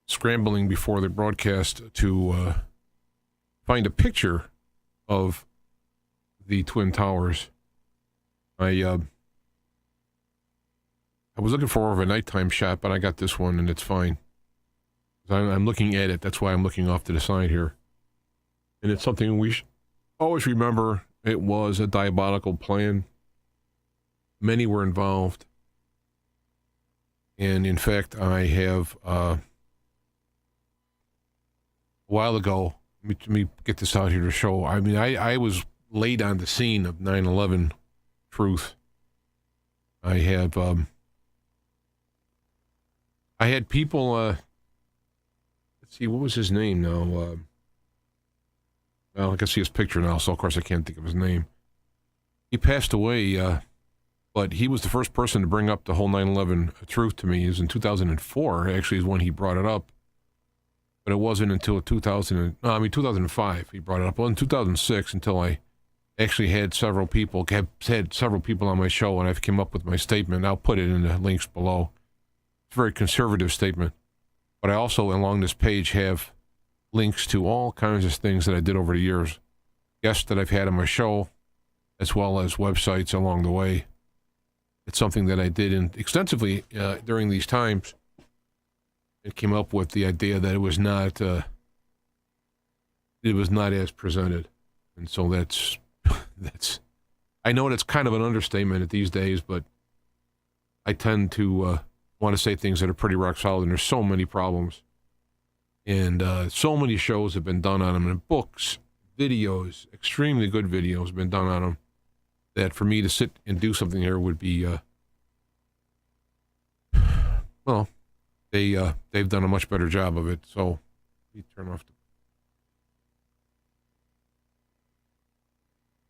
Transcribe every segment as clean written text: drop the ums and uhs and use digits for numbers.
scrambling before the broadcast to find a picture of the Twin Towers. I was looking for more of a nighttime shot, but I got this one, and it's fine. I'm looking at it. That's why I'm looking off to the side here. And it's something we should always remember. It was a diabolical plan. Many were involved. And in fact, I have, a while ago, let me get this out here to show. I mean, I was laid on the scene of 9/11 truth. I had people, let's see, what was his name now? Well, I can see his picture now, so of course I can't think of his name. He passed away, but he was the first person to bring up the whole 9/11 truth to me. It was in 2004, actually, is when he brought it up. But it wasn't until 2005 he brought it up. Well, in 2006, until I actually had several people on my show, and I've come up with my statement. I'll put it in the links below. It's a very conservative statement. But I also, along this page, have links to all kinds of things that I did over the years. Guests that I've had on my show, as well as websites along the way. It's something that I did extensively during these times. It came up with the idea that it was not as presented. And so that's I know that's kind of an understatement these days, but I tend to want to say things that are pretty rock solid, and there's so many problems. And so many shows have been done on them, and books, videos, extremely good videos have been done on them, that for me to sit and do something here would be, well, they've done a much better job of it. So let me turn off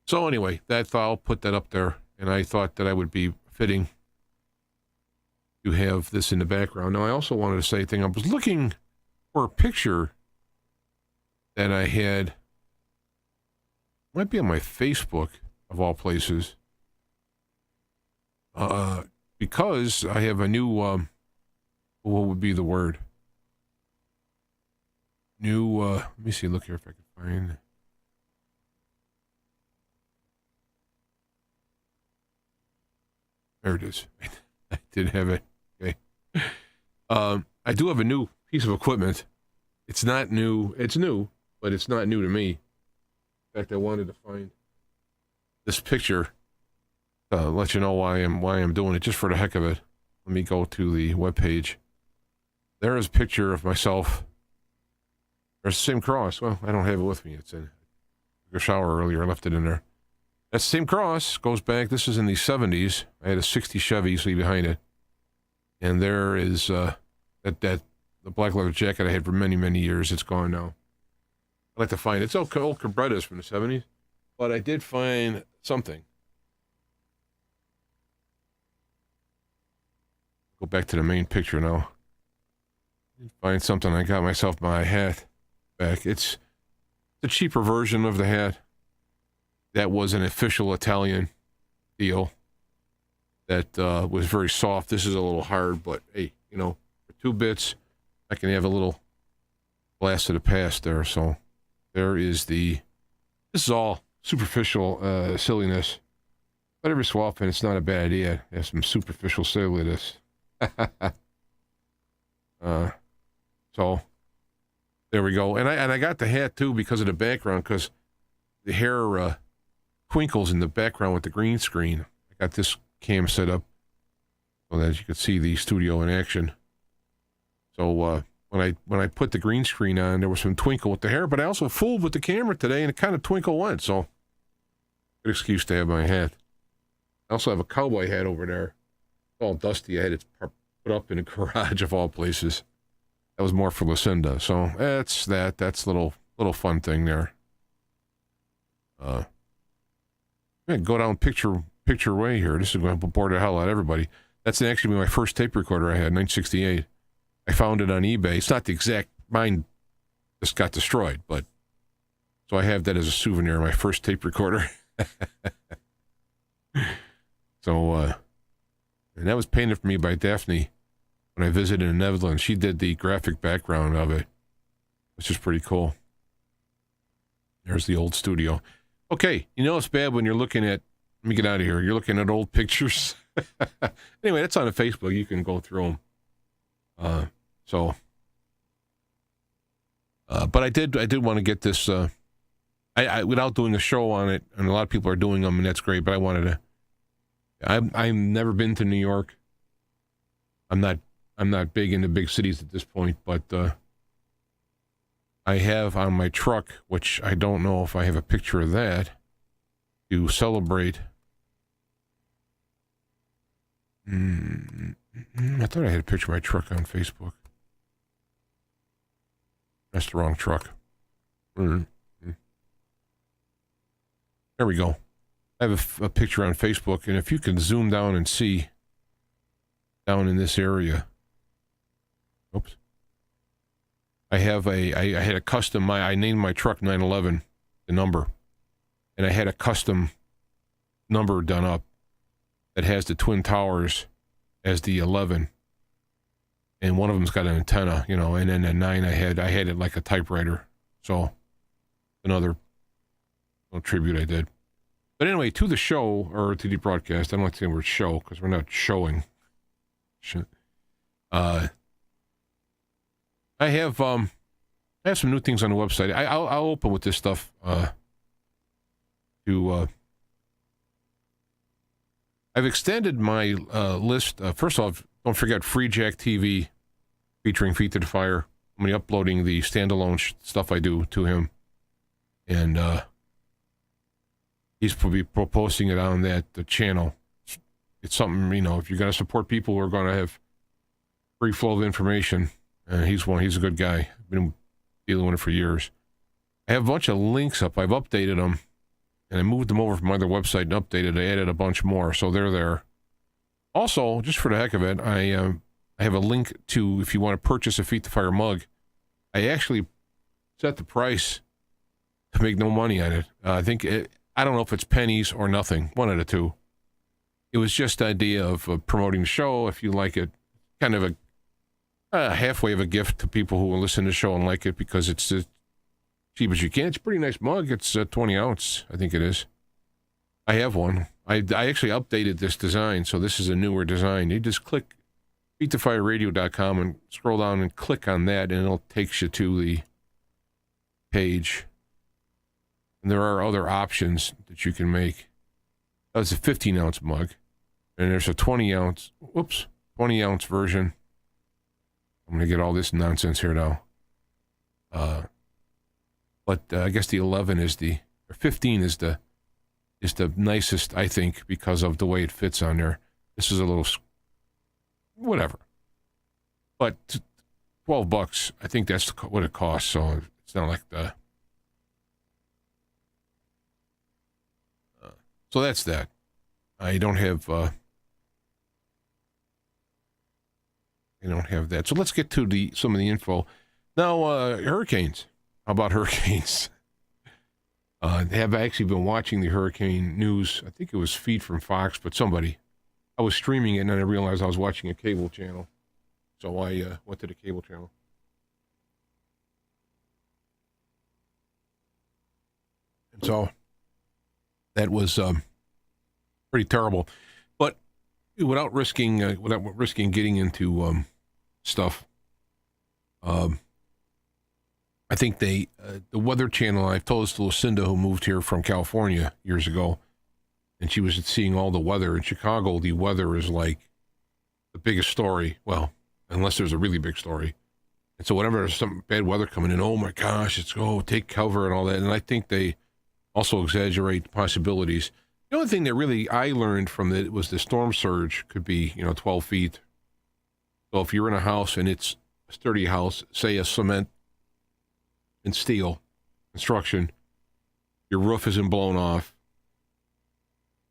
So anyway, I'll put that up there, and I thought that I would be fitting to have this in the background. Now, I also wanted to say a thing. I was looking for a picture that I had, might be on my Facebook, of all places, because I have a new, what would be the word? New, let me see, look here if I can find. There it is. I did have it. Okay. I do have a new piece of equipment. It's not new. It's new, but it's not new to me. In fact, I wanted to find this picture, let you know why I'm doing it, just for the heck of it. Let me go to the webpage. There is a picture of myself. There's the same cross. Well, I don't have it with me. It's in a shower earlier. I left it in there. That same cross goes back. This is in the 70s. I had a 60 Chevy, you see behind it. And there is the black leather jacket I had for many, many years. It's gone now. I'd like to find it. It's old Cabretas from the 70s. But I did find something. Go back to the main picture now. Find something. I got myself my hat back. It's the cheaper version of the hat. That was an official Italian deal that was very soft. This is a little hard, but hey, for 2 bits, I can have a little blast of the past there. So there is this is all superficial silliness, but every so often it's not a bad idea to have some superficial silliness. So there we go. And I got the hat too because of the background, because the hair twinkles in the background with the green screen. I got this cam set up so that you could see the studio in action. So when I put the green screen on, there was some twinkle with the hair, but I also fooled with the camera today, and it kind of twinkle went. So good excuse to have my hat. I also have a cowboy hat over there. It's all dusty. I had it put up in a garage of all places. That was more for Lucinda. So that's a little fun thing there. Go down picture way here. This is going to bore the hell out of everybody. That's actually my first tape recorder I had, 1968. I found it on eBay. It's not the exact, mine just got destroyed, but so I have that as a souvenir, my first tape recorder. So, and that was painted for me by Daphne when I visited in the Netherlands. She did the graphic background of it, which is pretty cool. There's the old studio. Okay, you know it's bad when you're looking at, let me get out of here, you're looking at old pictures. Anyway, that's on the Facebook. You can go through them. But I did want to get this, I without doing a show on it, and a lot of people are doing them, and that's great, but I wanted to, I've never been to New York. I'm not big into big cities at this point, but I have on my truck, which I don't know if I have a picture of that, to celebrate. I thought I had a picture of my truck on Facebook. That's the wrong truck. There we go. I have a picture on Facebook, and if you can zoom down and see down in this area. Oops. I had a custom, I named my truck 911, the number, and I had a custom number done up that has the Twin Towers as the 11, and one of them's got an antenna, you know, and then the 9 I had it like a typewriter. So another little tribute I did. But anyway, to the show, or to the broadcast, I don't like to say the word show because we're not showing. I have some new things on the website. I'll open with this stuff I've extended my list. First off, don't forget Free Jack TV featuring Feet to the Fire. I'm going to be uploading the standalone stuff I do to him. And he's probably posting it on the channel. It's something, you know, if you're going to support people who are going to have free flow of information, he's a good guy. I've been dealing with it for years. I have a bunch of links up. I've updated them, and I moved them over from my other website and updated. I added a bunch more, so they're there. Also, just for the heck of it, I have a link to, if you want to purchase a Feet to Fire mug, I actually set the price to make no money on it. I don't know if it's pennies or nothing, one of the two. It was just the idea of promoting the show. If you like it, kind of a halfway of a gift to people who will listen to the show and like it, because it's as cheap as you can. It's a pretty nice mug. It's 20 ounce, I think it is. I have one. I actually updated this design, so this is a newer design. You just click feet2fireradio.com and scroll down and click on that, and it'll take you to the page. And there are other options that you can make. That's a 15 ounce mug, and there's a 20 ounce version. I'm going to get all this nonsense here now. But I guess the 11 is or 15 is the nicest, I think, because of the way it fits on there. This is a little, whatever. But $12, I think that's what it costs, so it's not like the... So that's that. I don't have that. So let's get to some of the info. Now, hurricanes. How about hurricanes? They have actually been watching the hurricane news. I think it was feed from Fox, but somebody. I was streaming it, and then I realized I was watching a cable channel. So I went to the cable channel. And so that was pretty terrible. But without risking getting into stuff, I think the Weather Channel, I've told this to Lucinda, who moved here from California years ago, and she was seeing all the weather. In Chicago, the weather is like the biggest story. Well, unless there's a really big story. And so whenever there's some bad weather coming in, oh my gosh, take cover and all that. And I think they also exaggerate possibilities. The only thing that really I learned from it was the storm surge could be, 12 feet. So if you're in a house and it's a sturdy house, say a cement and steel construction, your roof isn't blown off,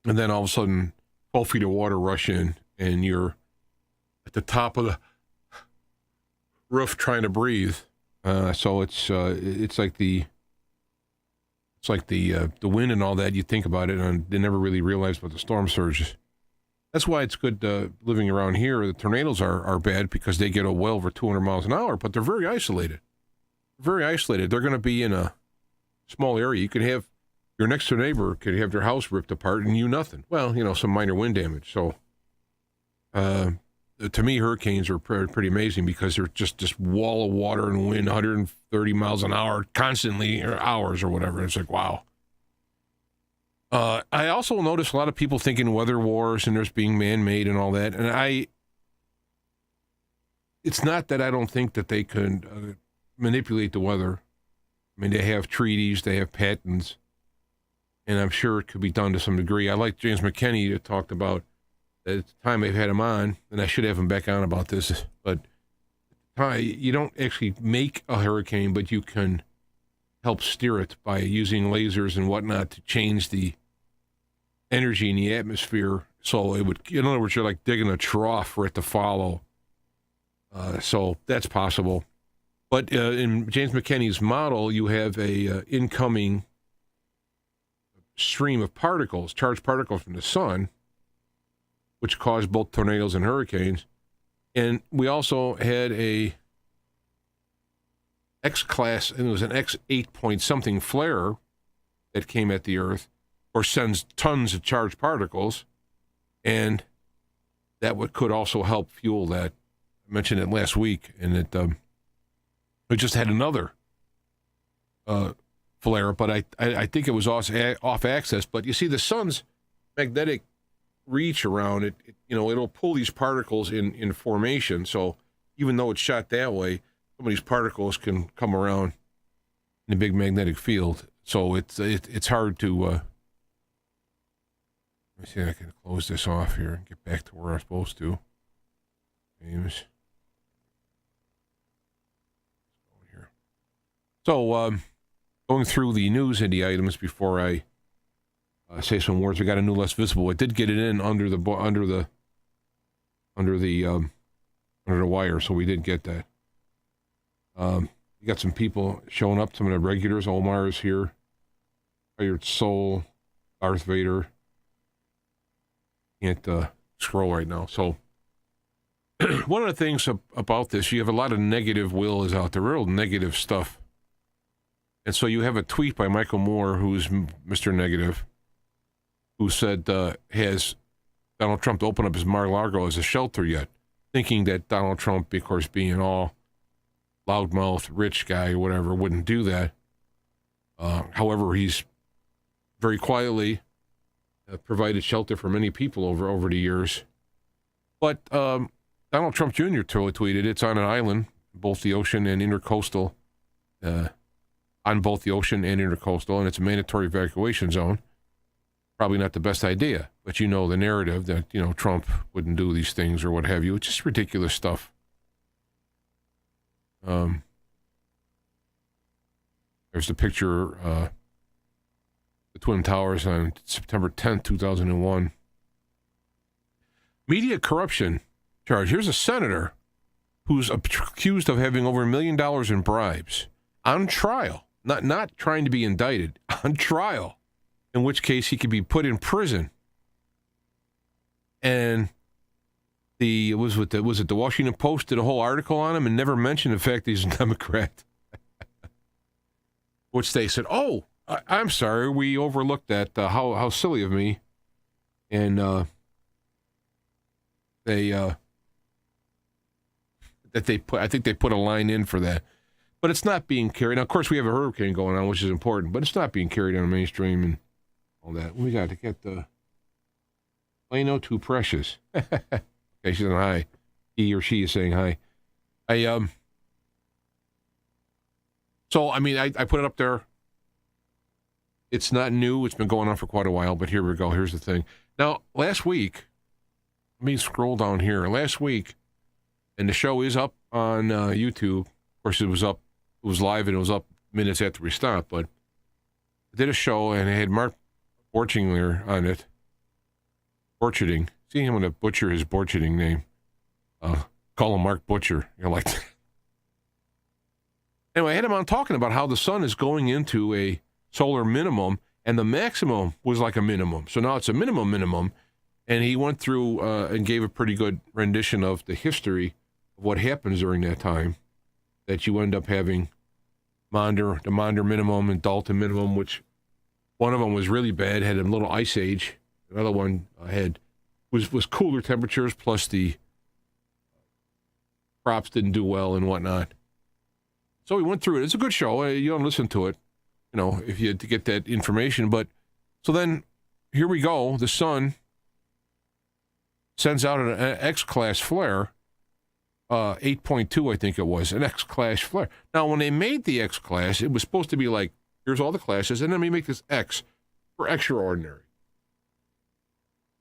and then all of a sudden 12 feet of water rush in, and you're at the top of the roof trying to breathe. So it's like the wind and all that. You think about it, and they never really realized what the storm surge That's why it's good living around here. The tornadoes are bad because they get well over 200 miles an hour, but they're very isolated. Very isolated. They're going to be in a small area. You could have your next door neighbor could have their house ripped apart and you nothing. Well, some minor wind damage. So, to me, hurricanes are pretty amazing because they're just this wall of water and wind, 130 miles an hour, constantly, or hours or whatever. It's like, wow. I also notice a lot of people thinking weather wars and there's being man-made and all that. And it's not that I don't think that they can manipulate the weather. I mean, they have treaties, they have patents, and I'm sure it could be done to some degree. I like James McKinney that talked about at the time I've had him on, and I should have him back on about this, but you don't actually make a hurricane, but you can help steer it by using lasers and whatnot to change the energy in the atmosphere. So it would, in other words, you're like digging a trough for it to follow. So that's possible. But in James McKinney's model, you have a incoming stream of particles, charged particles from the sun, which cause both tornadoes and hurricanes. And we also had a X-class, and it was an X8 point something flare that came at the Earth, or sends tons of charged particles, and that could also help fuel that. I mentioned it last week, and we just had another flare, but I think it was off axis. But you see, the sun's magnetic reach around it, it'll pull these particles in formation. So even though it's shot that way, some of these particles can come around in a big magnetic field. So it's hard to. Let me see if I can close this off here and get back to where I'm supposed to. James. So going through the news and the items before I say some words. We got a new less visible. I did get it in under the wire, so we did get that. You got some people showing up. Some of the regulars. Omar's here. Fired Soul, Darth Vader. Can't scroll right now. So one of the things about this, you have a lot of negative wills out there, real negative stuff. And so you have a tweet by Michael Moore, who's Mr. Negative, who said, has Donald Trump opened up his Mar-a-Lago as a shelter yet? Thinking that Donald Trump, of course, being all loudmouth, rich guy, or whatever, wouldn't do that. However, he's very quietly provided shelter for many people over the years. But Donald Trump Jr. tweeted, it's on an island, both the ocean and intercoastal, on both the ocean and intercoastal, and it's a mandatory evacuation zone. Probably not the best idea, but the narrative that, Trump wouldn't do these things or what have you. It's just ridiculous stuff. There's the picture, the Twin Towers on September 10th, 2001. Media corruption charge. Here's a senator who's accused of having over $1 million in bribes on trial, not trying to be indicted, on trial, in which case he could be put in prison. And was it the Washington Post did a whole article on him and never mentioned the fact that he's a Democrat. Which they said, oh, I'm sorry, we overlooked that. How silly of me. And I think they put a line in for that. But it's not being carried. Now, of course, we have a hurricane going on, which is important, but it's not being carried on the mainstream and all that. We got to get the Plano Too Precious. Okay, she's saying hi. He or she is saying hi. So, I mean, I put it up there. It's not new. It's been going on for quite a while, but here we go. Here's the thing. Now, last week, let me scroll down here. Last week, and the show is up on YouTube. Of course, it was live and it was up minutes after we stopped, but I did a show and I had Mark Borchinger on it. Borcherding. See, I'm going to butcher his Borcherding name. Call him Mark Butcher. You're like that. Anyway, I had him on talking about how the sun is going into a solar minimum and the maximum was like a minimum. So now it's a minimum, And he went through and gave a pretty good rendition of the history of what happens during that time, that you end up having the Maunder minimum and Dalton minimum, which one of them was really bad, had a little ice age. Another one was cooler temperatures, plus the crops didn't do well and whatnot. So we went through it. It's a good show. You don't listen to it, if you had to get that information. But so then here we go. The sun sends out an X-class flare, 8.2, I think it was, an X-class flare. Now, when they made the X-class, it was supposed to be like, here's all the classes, and then we make this X for extraordinary.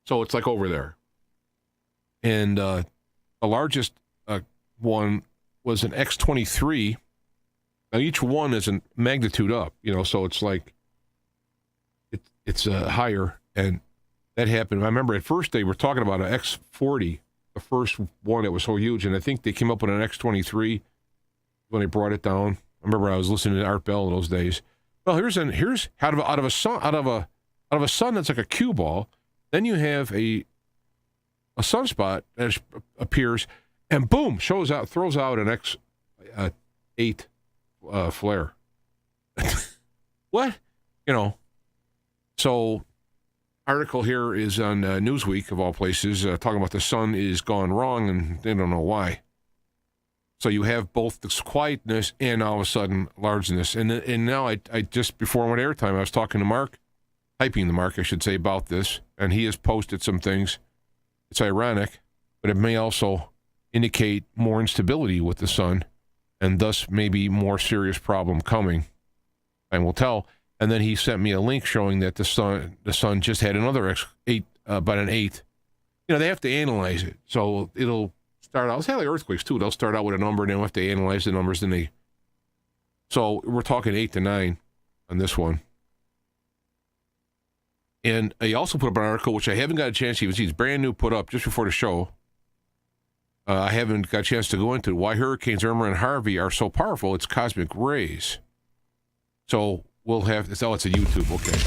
So it's like over there. And the largest one was an X23. Now, each one is a magnitude up, so it's like, it's higher, and that happened. I remember at first they were talking about an X40, the first one that was so huge, and I think they came up with an X23 when they brought it down. I remember I was listening to Art Bell in those days. Well, here's out of a sun that's like a cue ball. Then you have a sunspot that appears, and boom, throws out an X8 flare. What? So article here is on Newsweek, of all places, talking about the sun is gone wrong, and they don't know why. So you have both this quietness and all of a sudden largeness. And now I just, before I went airtime, I was talking to Mark, typing to Mark, I should say, about this, and he has posted some things. It's ironic, but it may also indicate more instability with the sun, and thus maybe more serious problem coming. And we'll tell. And then he sent me a link showing that the sun just had another X8, about an 8. They have to analyze it. So it'll start out, it's like earthquakes too. They'll start out with a number, and then we'll have to analyze the numbers. So we're talking 8 to 9 on this one. And I also put up an article, which I haven't got a chance to even see. It's brand new, put up just before the show. I haven't got a chance to go into why hurricanes Irma and Harvey are so powerful. It's cosmic rays. So we'll have this. Oh, it's a YouTube. Okay.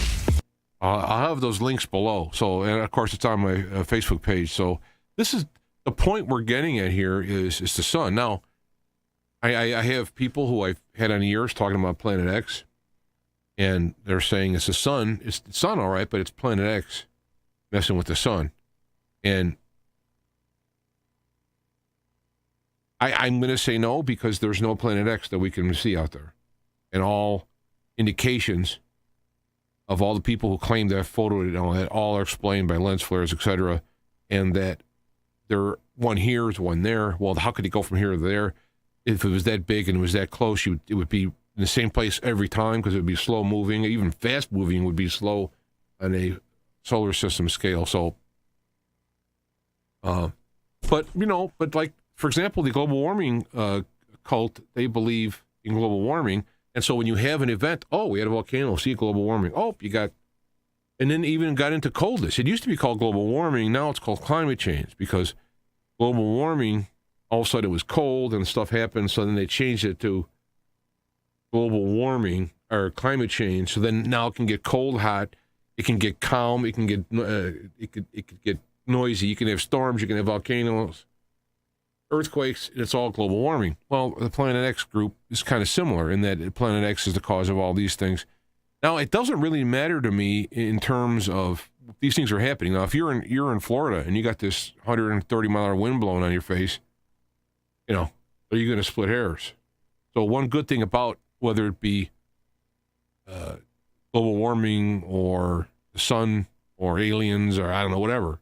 I'll have those links below. So, and of course, it's on my Facebook page. So this is the point we're getting at here is the sun. Now, I have people who I've had on ears talking about Planet X, and they're saying it's the sun. It's the sun, all right, but it's Planet X messing with the sun. And I'm going to say no, because there's no Planet X that we can see out there. And all indications of all the people who claim that photo, that all are explained by lens flares, etc., and that there one here is one there. Well, how could it go from here to there? If it was that big and it was that close, it would be in the same place every time, because it would be slow moving. Even fast moving would be slow on a solar system scale. So, but like, for example, the global warming cult, they believe in global warming. And so when you have an event, we had a volcano, see global warming. And then even got into coldness. It used to be called global warming. Now it's called climate change, because global warming, all of a sudden it was cold and stuff happened. So then they changed it to global warming or climate change. So then now it can get cold, hot. It can get calm. It can get, it could get noisy. You can have storms. You can have volcanoes, earthquakes, and it's all global warming. Well, the Planet X group is kind of similar in that Planet X is the cause of all these things. Now, it doesn't really matter to me in terms of these things are happening. Now, if you're in Florida and you got this 130-mile wind blowing on your face, are you going to split hairs? So one good thing about whether it be global warming or the sun or aliens or I don't know, whatever,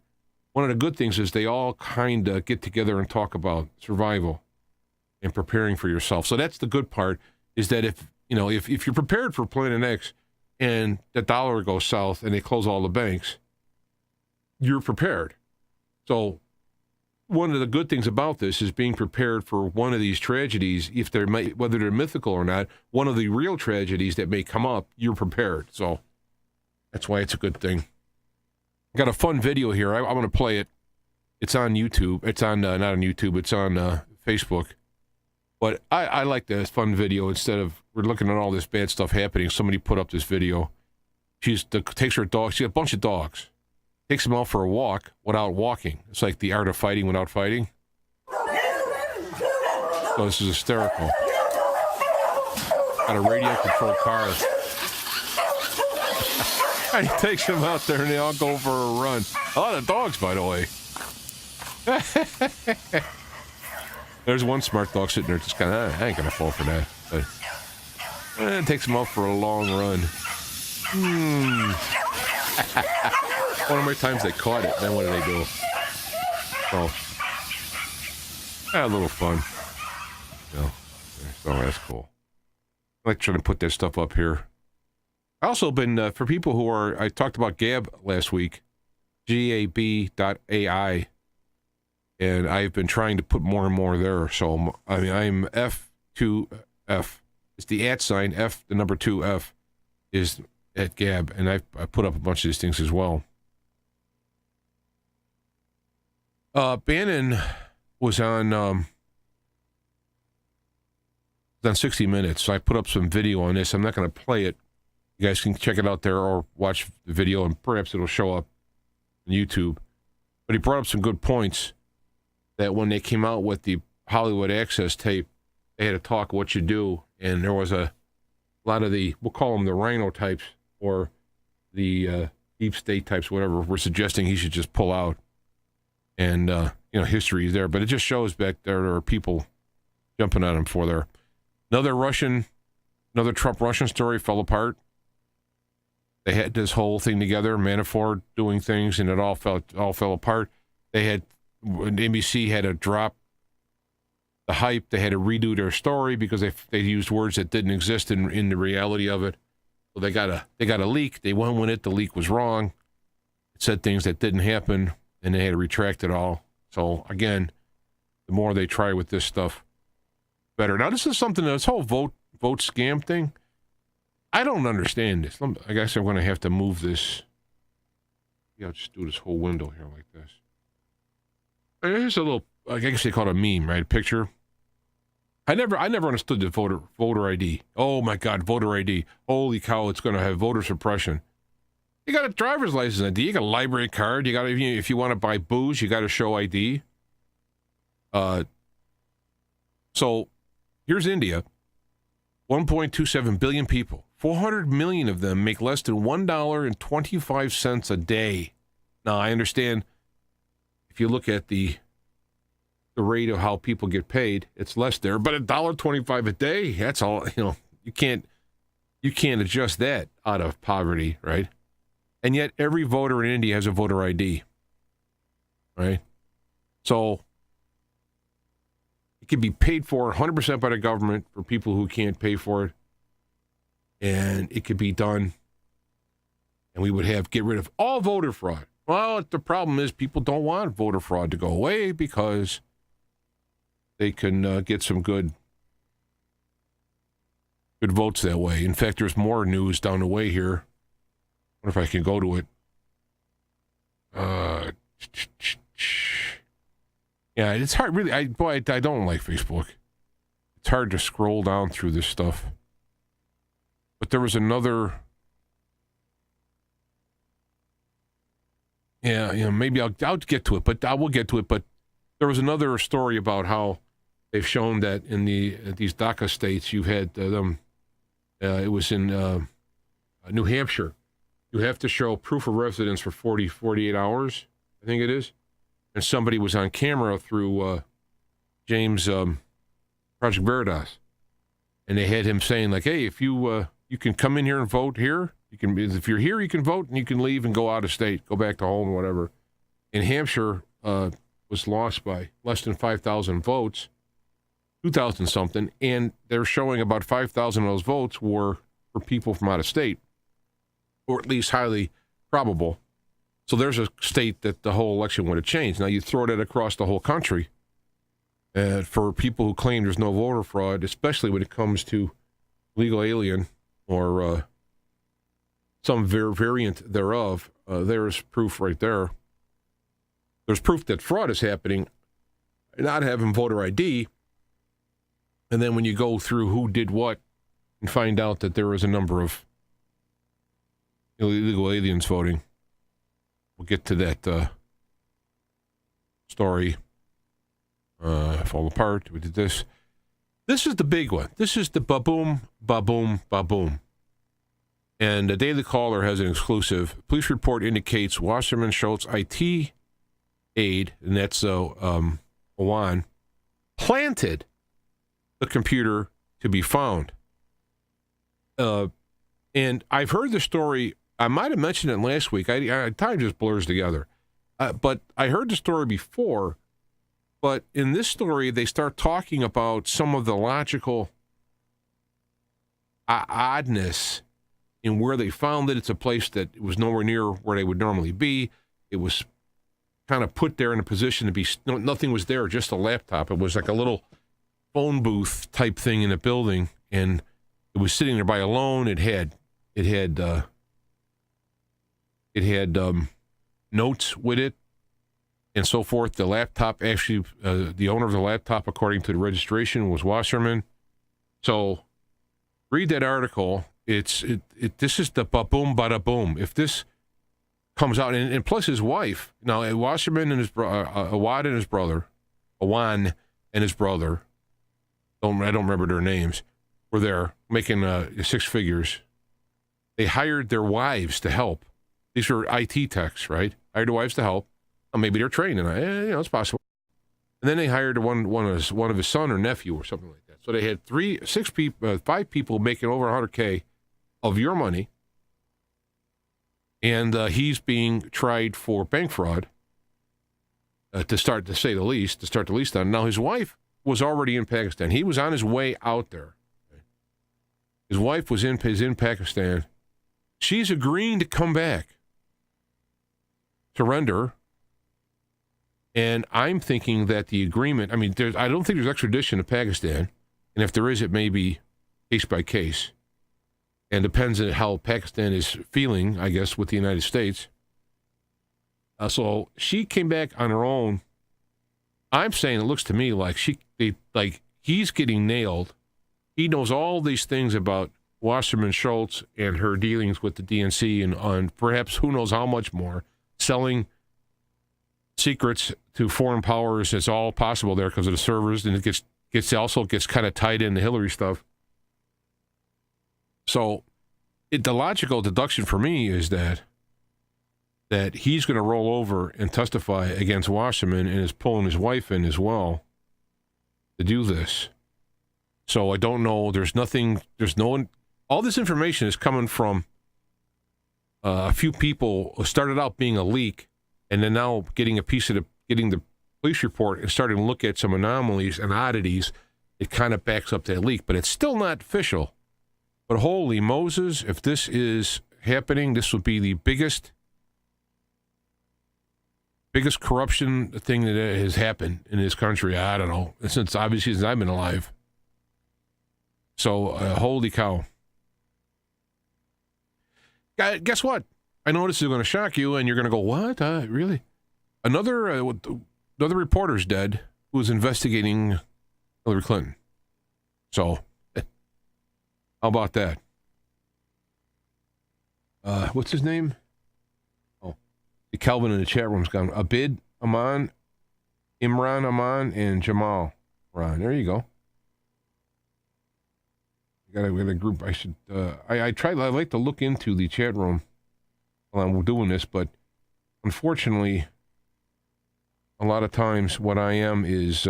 one of the good things is they all kind of get together and talk about survival and preparing for yourself. So that's the good part, is that if you're prepared for Planet X and the dollar goes south and they close all the banks, you're prepared. So one of the good things about this is being prepared for one of these tragedies, whether they're mythical or not, one of the real tragedies that may come up, you're prepared. So that's why it's a good thing. Got a fun video here. I want to play it. It's on YouTube. It's on, not on YouTube, it's on Facebook. But I like this fun video. Instead of we're looking at all this bad stuff happening, somebody put up this video. She takes her dog. She has a bunch of dogs. takes him out for a walk without walking. It's like the art of fighting without fighting. Oh, this is hysterical. Got a radio-controlled car. And he takes him out there, and they all go for a run. A lot of dogs, by the way. There's one smart dog sitting there just kind of, I ain't going to fall for that. But it takes him out for a long run. One of my times they caught it, then what did they do? Oh, a little fun. So that's cool. I like trying to put that stuff up here. I also been, for people who are, I talked about Gab last week, gab.ai, and I've been trying to put more and more there. So, I mean, I'm F2F. It's the @ sign, F, the number 2F, is at Gab, and I put up a bunch of these things as well. Bannon was on 60 Minutes, so I put up some video on this. I'm not going to play it. You guys can check it out there or watch the video, and perhaps it'll show up on YouTube. But he brought up some good points that when they came out with the Hollywood Access tape, they had to talk what you do, and there was a lot of the, we'll call them the rhino types, or the deep state types, whatever, were suggesting he should just pull out. And, history is there. But it just shows back there are people jumping on him for there. Another Trump Russian story fell apart. They had this whole thing together, Manafort doing things, and it all fell apart. NBC had to drop the hype. They had to redo their story because they used words that didn't exist in the reality of it. So they got a leak. They went with it. The leak was wrong. It said things that didn't happen, and they had to retract it all. So again, the more they try with this stuff, better. Now, this is something, this whole vote scam thing, I don't understand this. I guess I'm going to have to move this. Yeah, I'll just do this whole window here like this. Here's a little, I guess they call it a meme, right? A picture. I never understood the voter ID. Oh my God, voter ID. Holy cow, it's going to have voter suppression. You got a driver's license ID. You got a library card. You got, if you want to buy booze, you got to show ID. So here's India. 1.27 billion people. 400 million of them make less than $1.25 a day. Now, I understand if you look at the rate of how people get paid, it's less there, but $1.25 a day, that's all, you can't adjust that out of poverty, right? And yet every voter in India has a voter ID, right? So it can be paid for 100% by the government for people who can't pay for it. And it could be done. And we would get rid of all voter fraud. Well, the problem is people don't want voter fraud to go away because they can get some good votes that way. In fact, there's more news down the way here. I wonder if I can go to it. Yeah, it's hard. Really, I don't like Facebook. It's hard to scroll down through this stuff. But there was another. Yeah, maybe I'll get to it, but I will get to it. But there was another story about how they've shown that in these DACA states, you've had them. It was in New Hampshire. You have to show proof of residence for 48 hours, I think it is. And somebody was on camera through James Project Veritas, and they had him saying like, "Hey, if you can come in here and vote here. If you're here, you can vote, and you can leave and go out of state, go back to home, whatever." In Hampshire, was lost by less than 5,000 votes, 2,000 something, and they're showing about 5,000 of those votes were for people from out of state, or at least highly probable. So there's a state that the whole election would have changed. Now you throw that across the whole country, for people who claim there's no voter fraud, especially when it comes to legal alien or some variant thereof. There's proof right there. There's proof that fraud is happening, not having voter ID. And then when you go through who did what and find out that there is a number of illegal aliens voting. we'll get to that story. Fall apart. We did this. This is the big one. This is the ba-boom, ba-boom, ba-boom. And the Daily Caller has an exclusive. Police report indicates Wasserman-Schultz IT aide, and that's Awan, planted the computer to be found. And I've heard the story. I might have mentioned it last week. Time just blurs together. But I heard the story before. But in this story, they start talking about some of the logical oddness in where they found it. It's a place that was nowhere near where they would normally be. It was kind of put there in a position to be, nothing was there, just a laptop. It was like a little phone booth type thing in a building, and it was sitting there by alone. It had notes with it and so forth. The laptop, actually, the owner of the laptop, according to the registration, was Wasserman. So read that article. This is the ba-boom, bada-boom. If this comes out, and plus his wife, now Wasserman and his Awan and his brother, I don't remember their names, were there making 6 figures. They hired their wives to help. These were IT techs, right? Hired their wives to help. Maybe they're trained, and it's possible. And then they hired one of his son or nephew or something like that. So they had 5 people making over $100K of your money, and he's being tried for bank fraud. To start the least on. Now his wife was already in Pakistan. He was on his way out there. His wife is in Pakistan. She's agreeing to come back, surrender. And I'm thinking that the agreement, I don't think there's extradition to Pakistan. And if there is, it may be case by case. And depends on how Pakistan is feeling, I guess, with the United States. So she came back on her own. I'm saying it looks to me like he's getting nailed. He knows all these things about Wasserman-Schultz and her dealings with the DNC and on perhaps who knows how much more, selling secrets to foreign powers. It's all possible there because of the servers, and it gets kind of tied into Hillary stuff. So the logical deduction for me is that he's going to roll over and testify against Wasserman and is pulling his wife in as well to do this. So I don't know. All this information is coming from a few people who started out being a leak, and then now getting the police report and starting to look at some anomalies and oddities. It kind of backs up that leak, but it's still not official. But holy Moses, if this is happening, this would be the biggest corruption thing that has happened in this country. I don't know, since I've been alive. So, holy cow. Guess what? I know this is going to shock you, and you're going to go, what? Really? Another reporter's dead who was investigating Hillary Clinton. So, how about that? What's his name? Oh, the Calvin in the chat room's gone. Imran Aman, and Jamal Ron. There you go. We got a group. I like to look into the chat room while I'm doing this, but unfortunately, a lot of times what I am is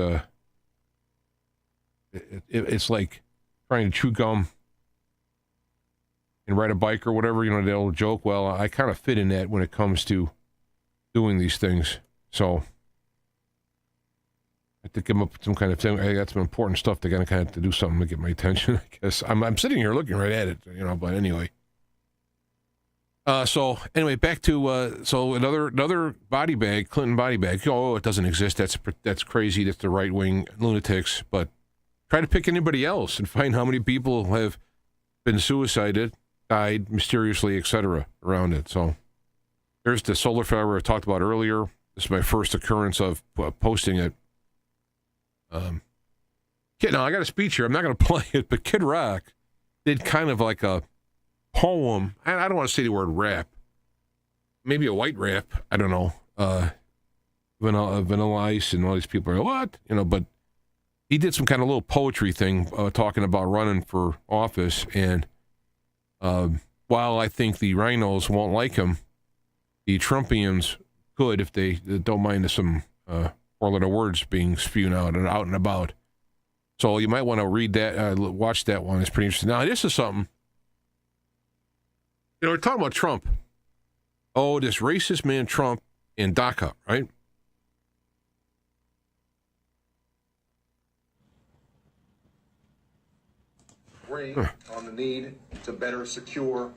it's like trying to chew gum and ride a bike or whatever, the old joke. Well, I kind of fit in that when it comes to doing these things. So I have to come up with some kind of thing. I got some important stuff to kind of to do something to get my attention, I guess. I'm sitting here looking right at it, but anyway. So anyway, back to so another body bag, Clinton body bag. Oh, it doesn't exist. That's crazy. That's the right wing lunatics. But try to pick anybody else and find how many people have been suicided, died mysteriously, etc. around it. So there's the solar failure I talked about earlier. This is my first occurrence of posting it. Now I got a speech here. I'm not going to play it, but Kid Rock did kind of like a poem. I don't want to say the word rap. maybe a white rap. I don't know. Vanilla Ice and all these people are, what? But he did some kind of little poetry thing talking about running for office. And while I think the rhinos won't like him, the Trumpians could if they don't mind some four-letter words being spewed out and about. So you might want to read that, watch that one. It's pretty interesting. Now, this is something. We're talking about Trump. Oh, this racist man Trump and DACA, right? On the need to better secure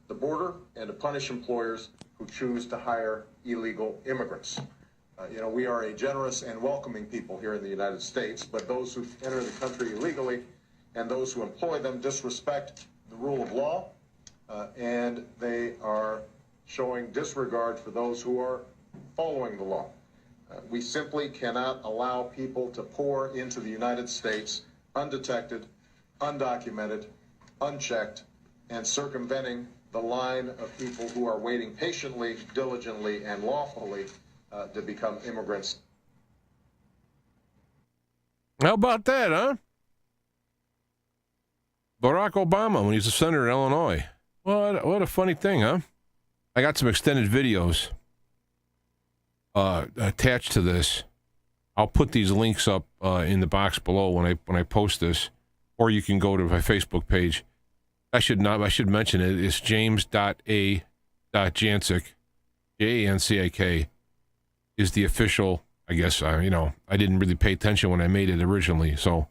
the border and to punish employers who choose to hire illegal immigrants. We are a generous and welcoming people here in the United States, but those who enter the country illegally and those who employ them disrespect the rule of law, and they are showing disregard for those who are following the law. We simply cannot allow people to pour into the United States undetected, undocumented, unchecked, and circumventing the line of people who are waiting patiently, diligently, and lawfully to become immigrants. How about that, huh? Barack Obama, when he's a senator in Illinois. What a funny thing, huh? I got some extended videos attached to this. I'll put these links up in the box below when I post this. Or you can go to my Facebook page. I should mention it. It's james.a.jancik, Jancik, is the official, I guess, I didn't really pay attention when I made it originally. So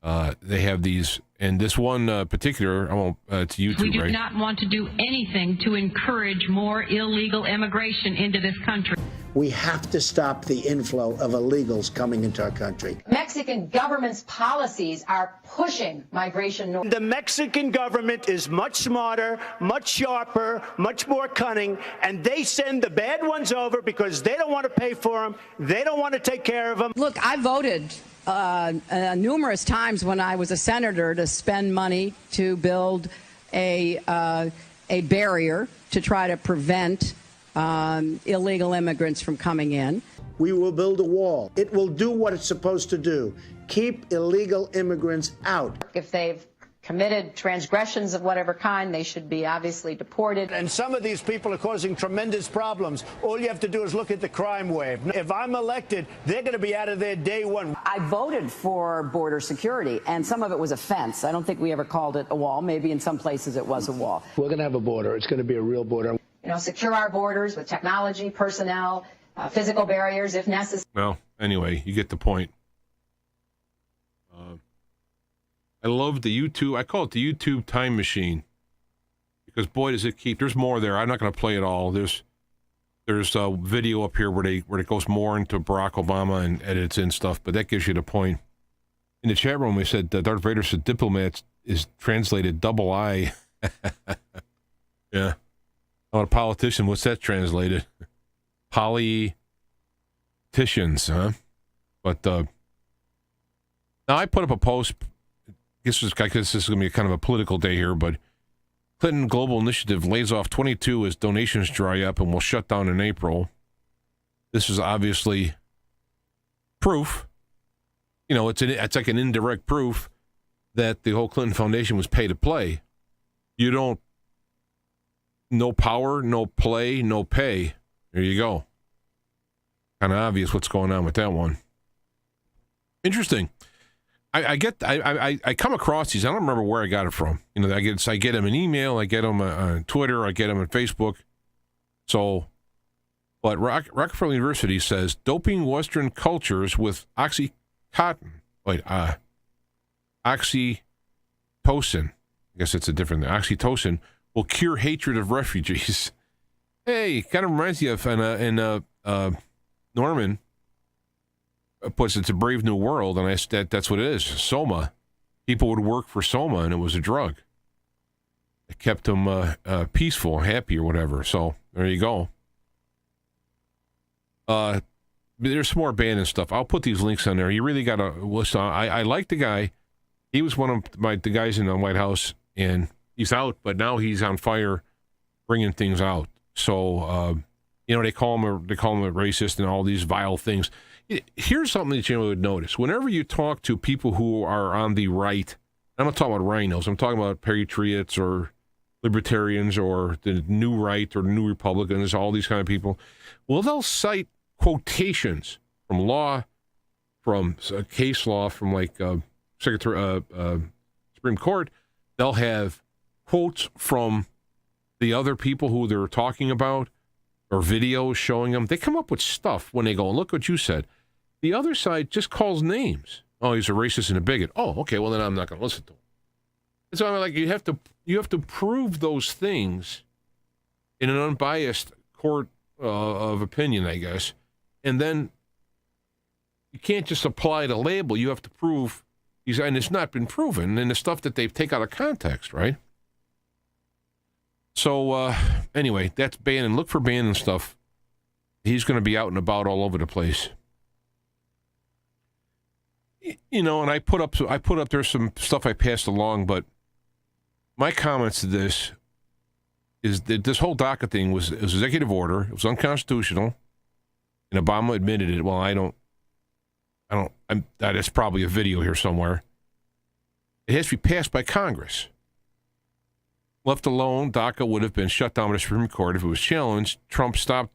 they have these, and this one particular, I won't, it's YouTube, We do right? not want to do anything to encourage more illegal immigration into this country. We have to stop the inflow of illegals coming into our country. Mexican government's policies are pushing migration north. The Mexican government is much smarter, much sharper, much more cunning, and they send the bad ones over because they don't want to pay for them. They don't want to take care of them. Look, I voted numerous times when I was a senator to spend money to build a barrier to try to prevent illegal immigrants from coming in. We will build a wall. It will do what it's supposed to do. Keep illegal immigrants out. If they've committed transgressions of whatever kind, they should be obviously deported. And some of these people are causing tremendous problems. All you have to do is look at the crime wave. If I'm elected, they're going to be out of there day one. I voted for border security, and some of it was a fence. I don't think we ever called it a wall. Maybe in some places it was a wall. We're going to have a border. It's going to be a real border. Secure our borders with technology, personnel, physical barriers if necessary. Well, anyway, you get the point. I love the YouTube. I call it the YouTube time machine because boy, does it keep. There's more there. I'm not going to play it all. There's a video up here where it goes more into Barack Obama and edits in stuff, but that gives you the point. In the chat room, we said Darth Vader said diplomats is translated double I. Yeah. Oh, a politician. What's that translated? Politicians, huh? But now I put up a post. I guess this is going to be kind of a political day here, but Clinton Global Initiative lays off 22 as donations dry up and will shut down in April. This is obviously proof. It's like an indirect proof that the whole Clinton Foundation was pay to play. You don't, no power, no play, no pay. There you go. Kind of obvious what's going on with that one. Interesting. I come across these. I don't remember where I got it from. I get them in email. I get them on Twitter. I get them on Facebook. So, but Rockefeller University says doping Western cultures with oxytocin. Oxytocin. I guess it's a different thing. Oxytocin will cure hatred of refugees. Hey, kind of reminds you of Norman. Puts it's a Brave New World, and that's what it is. Soma. People would work for Soma, and it was a drug. It kept them peaceful, happy, or whatever. So there you go. There's some more Bannon stuff. I'll put these links on there. You really got to listen. I like the guy. He was one of the guys in the White House, and he's out, but now he's on fire, bringing things out. So, they call him a racist and all these vile things. Here's something that you would notice. Whenever you talk to people who are on the right, I'm not talking about rhinos, I'm talking about patriots or libertarians or the new right or new Republicans, all these kind of people, well, they'll cite quotations from law, from case law, from like Supreme Court. They'll have quotes from the other people who they're talking about or videos showing them. They come up with stuff when they go, look what you said. The other side just calls names. Oh, he's a racist and a bigot. Oh, okay, well, then I'm not going to listen to him. And so I'm like, you have to prove those things in an unbiased court of opinion, I guess. And then you can't just apply the label. You have to prove, and it's not been proven, and the stuff that they take out of context, right? So, anyway, that's Bannon. Look for Bannon stuff. He's going to be out and about all over the place. And I put up there some stuff I passed along, but my comments to this is that this whole DACA thing was executive order. It was unconstitutional, and Obama admitted it. Well, that's probably a video here somewhere. It has to be passed by Congress. Left alone, DACA would have been shut down by the Supreme Court. If it was challenged, Trump stopped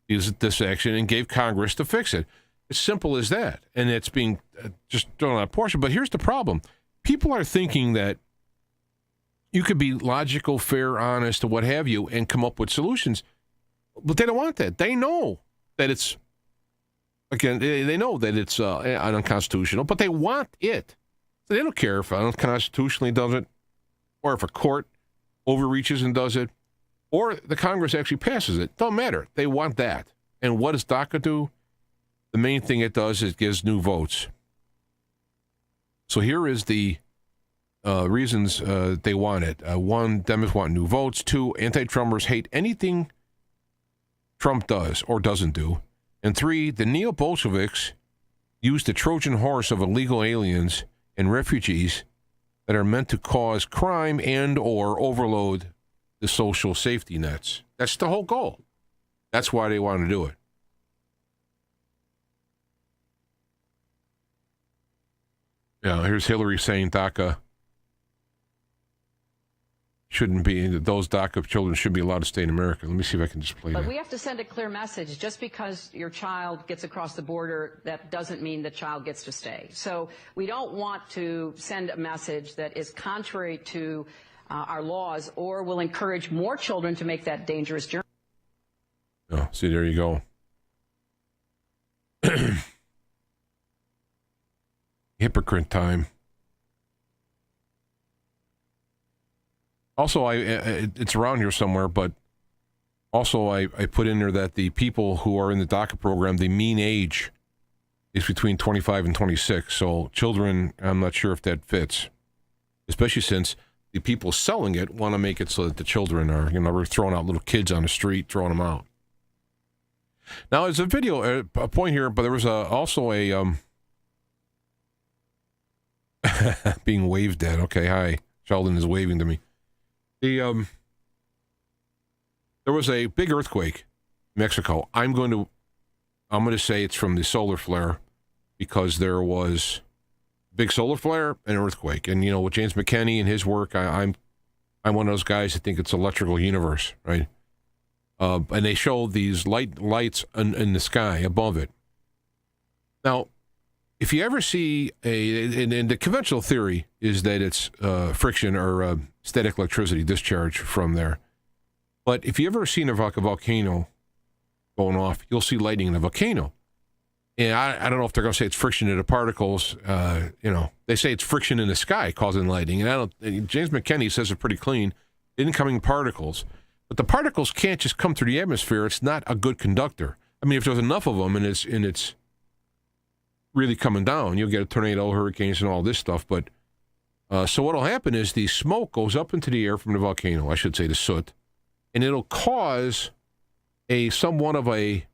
this action and gave Congress to fix it. As simple as that. And it's being just thrown on a portion. But here's the problem. People are thinking that you could be logical, fair, honest, or what have you, and come up with solutions. But they don't want that. They know that it's, again, they know that it's unconstitutional, but they want it. So they don't care if unconstitutionally does it, or if a court overreaches and does it, or the Congress actually passes it. Don't matter. They want that. And what does DACA do? The main thing it does is it gives new votes. So here is the reasons they want it. One, Dems want new votes. Two, anti-Trumpers hate anything Trump does or doesn't do. And three, the neo-Bolsheviks use the Trojan horse of illegal aliens and refugees that are meant to cause crime and or overload the social safety nets. That's the whole goal. That's why they want to do it. Yeah, here's Hillary saying DACA shouldn't be, those DACA children should be allowed to stay in America. Let me see if I can just play that. But we have to send a clear message. Just because your child gets across the border, that doesn't mean the child gets to stay. So we don't want to send a message that is contrary to our laws or will encourage more children to make that dangerous journey. Oh, see, there you go. Hypocrite time. Also, it's around here somewhere, but also I put in there that the people who are in the DACA program, the mean age is between 25 and 26. So children, I'm not sure if that fits, especially since the people selling it want to make it so that the children are, we're throwing out little kids on the street, throwing them out. Now, there's a video, a point here, but there was also a being waved at. Okay, hi. Sheldon is waving to me. There was a big earthquake in Mexico. I'm going to say it's from the solar flare because there was a big solar flare and an earthquake. And with James McKinney and his work, I'm one of those guys that think it's electrical universe, right? And they show these lights in the sky above it. Now, if you ever see and the conventional theory is that it's friction or static electricity discharge from there. But if you ever seen a volcano going off, you'll see lighting in a volcano. And I don't know if they're going to say it's friction in the particles. They say it's friction in the sky causing lighting. And James McKinney says it's pretty clean. Incoming particles. But the particles can't just come through the atmosphere. It's not a good conductor. I mean, if there's enough of them and it's really coming down, you'll get a tornado, hurricanes, and all this stuff. But so what'll happen is the smoke goes up into the air from the volcano, I should say the soot, and it'll cause somewhat of a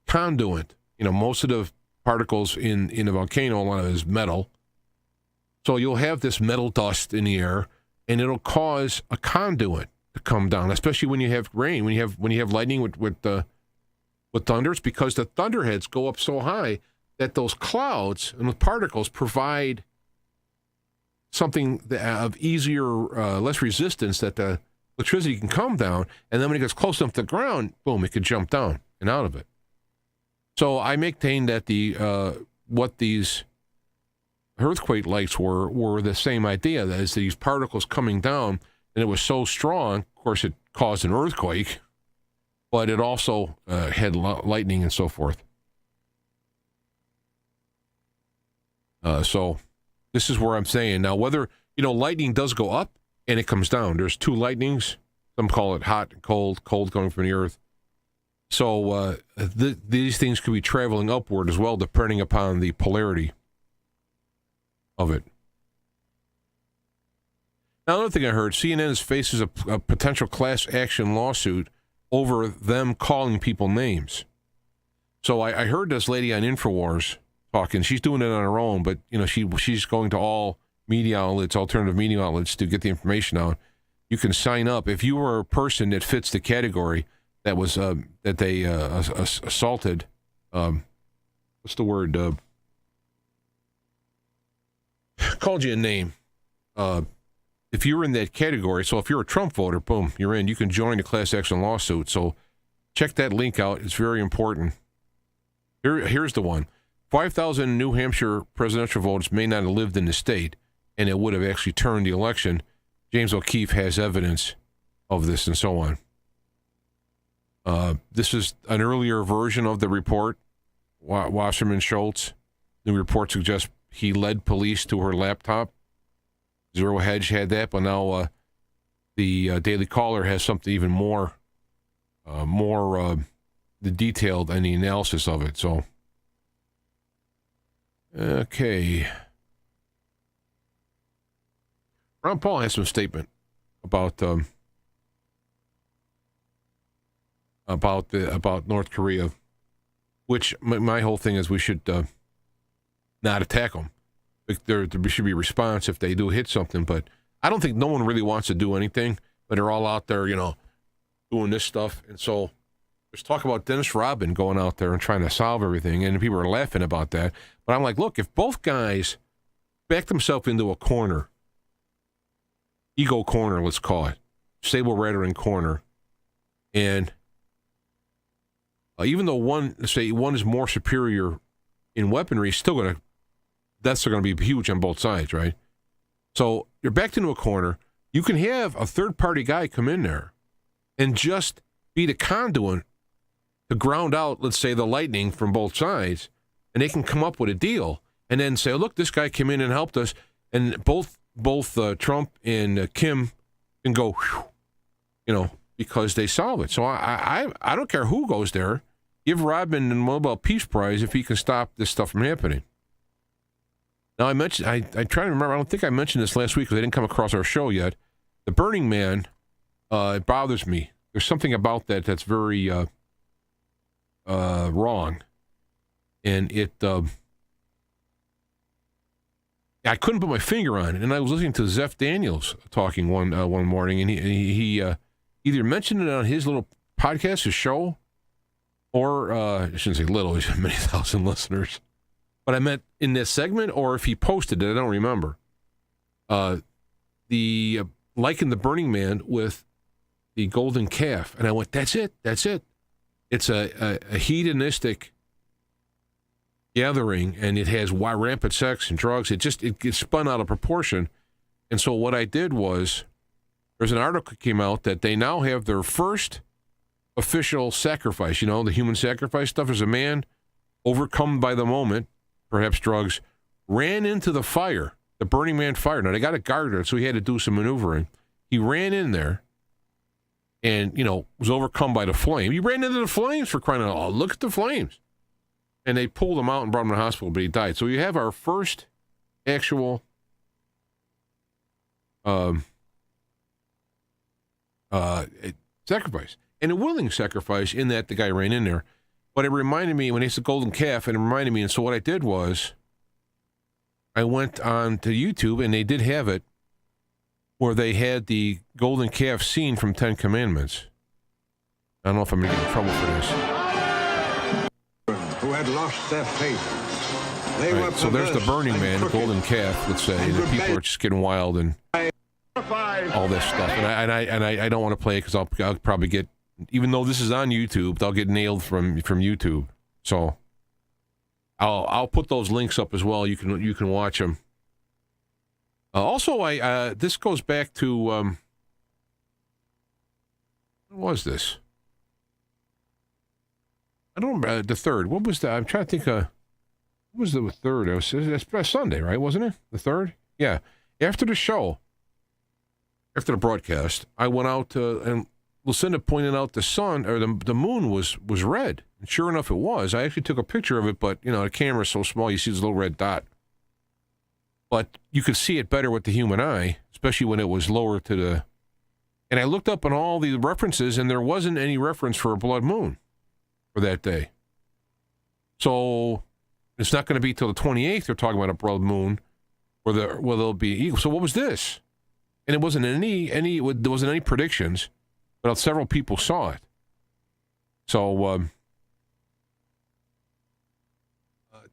conduit. Most of the particles in the volcano, a lot of it is metal. So you'll have this metal dust in the air, and it'll cause a conduit to come down, especially when you have rain, when you have lightning with thunder. It's because the thunderheads go up so high that those clouds and the particles provide something of easier, less resistance that the electricity can come down, and then when it gets close enough to the ground, boom, it could jump down and out of it. So I maintain that what these earthquake lights were the same idea. That is, these particles coming down, and it was so strong, of course, it caused an earthquake, but it also had lightning and so forth. So this is where I'm saying now, whether, lightning does go up and it comes down. There's two lightnings. Some call it hot and cold coming from the earth. So these things could be traveling upward as well, depending upon the polarity of it. Now, another thing I heard, CNN faces a potential class action lawsuit over them calling people names. So I heard this lady on InfoWars talking. She's doing it on her own, but she's going to all media outlets, alternative media outlets, to get the information out. You can sign up if you were a person that fits the category that was that they assaulted. What's the word? Called you a name. If you're in that category, so if you're a Trump voter, boom, you're in. You can join the class action lawsuit. So check that link out. It's very important. Here's the one. 5,000 New Hampshire presidential voters may not have lived in the state, and it would have actually turned the election. James O'Keefe has evidence of this and so on. This is an earlier version of the report. Wasserman Schultz. The report suggests he led police to her laptop. Zero Hedge had that, but now the Daily Caller has something even more detailed in the analysis of it. So, okay. Ron Paul has some statement about North Korea, which my whole thing is we should not attack them. There should be a response if they do hit something, but I don't think no one really wants to do anything, but they're all out there, doing this stuff. And so there's talk about Dennis Rodman going out there and trying to solve everything, and people are laughing about that. But I'm like, look, if both guys back themselves into a corner, ego corner, let's call it, Sable-Rhetoric corner, and even though one is more superior in weaponry, deaths are going to be huge on both sides, right? So you're backed into a corner. You can have a third-party guy come in there and just be the conduit to ground out, let's say, the lightning from both sides, and they can come up with a deal and then say, look, this guy came in and helped us, and both Trump and Kim can go, whew, because they solve it. So I don't care who goes there. Give Rodman the Nobel Peace Prize if he can stop this stuff from happening. Now, I try to remember, I don't think I mentioned this last week because I didn't come across our show yet. The Burning Man, it bothers me. There's something about that that's very wrong. And I couldn't put my finger on it. And I was listening to Zeph Daniels talking one morning, and he either mentioned it on his little podcast, his show, or I shouldn't say little, he's got many thousand listeners. But I meant in this segment, or if he posted it, I don't remember. The likened the Burning Man with the golden calf, and I went, that's it. It's a hedonistic gathering, and it has rampant sex and drugs. It gets spun out of proportion. And so what I did was, there's an article that came out that they now have their first official sacrifice. The human sacrifice stuff. Is a man overcome by the moment, perhaps drugs, ran into the fire, the Burning Man fire. Now, they got it guarded, so he had to do some maneuvering. He ran in there and, was overcome by the flame. He ran into the flames, for crying out loud. Look at the flames. And they pulled him out and brought him to the hospital, but he died. So you have our first actual sacrifice. And a willing sacrifice in that the guy ran in there. But it reminded me, when it's the golden calf, it reminded me, and so what I did was, I went on to YouTube, and they did have it, where they had the golden calf scene from 10 Commandments. I don't know if I'm going to get in trouble for this. Who had lost their faith. They Right, were so there's the Burning Man, the crooked. golden calf, let's say, and the people are just getting wild and all this stuff. And I don't want to play it because I'll probably get, even though this is on YouTube, I'll get nailed from YouTube. So I'll put those links up as well. You can watch them. Also, this goes back to what was this? I don't remember the third. What was that? I'm trying to think. What was the third? It was Sunday, right? Wasn't it the third? Yeah. After the show, after the broadcast, I went out and Lucinda pointed out the sun or the moon was red. And sure enough, it was. I actually took a picture of it, but the camera's so small, you see this little red dot. But you could see it better with the human eye, especially when it was lower to the... And I looked up on all the references, and there wasn't any reference for a blood moon for that day. So it's not going to be till the 28th they're talking about a blood moon where there'll be equal. So what was this? And it wasn't there wasn't any predictions, but several people saw it. So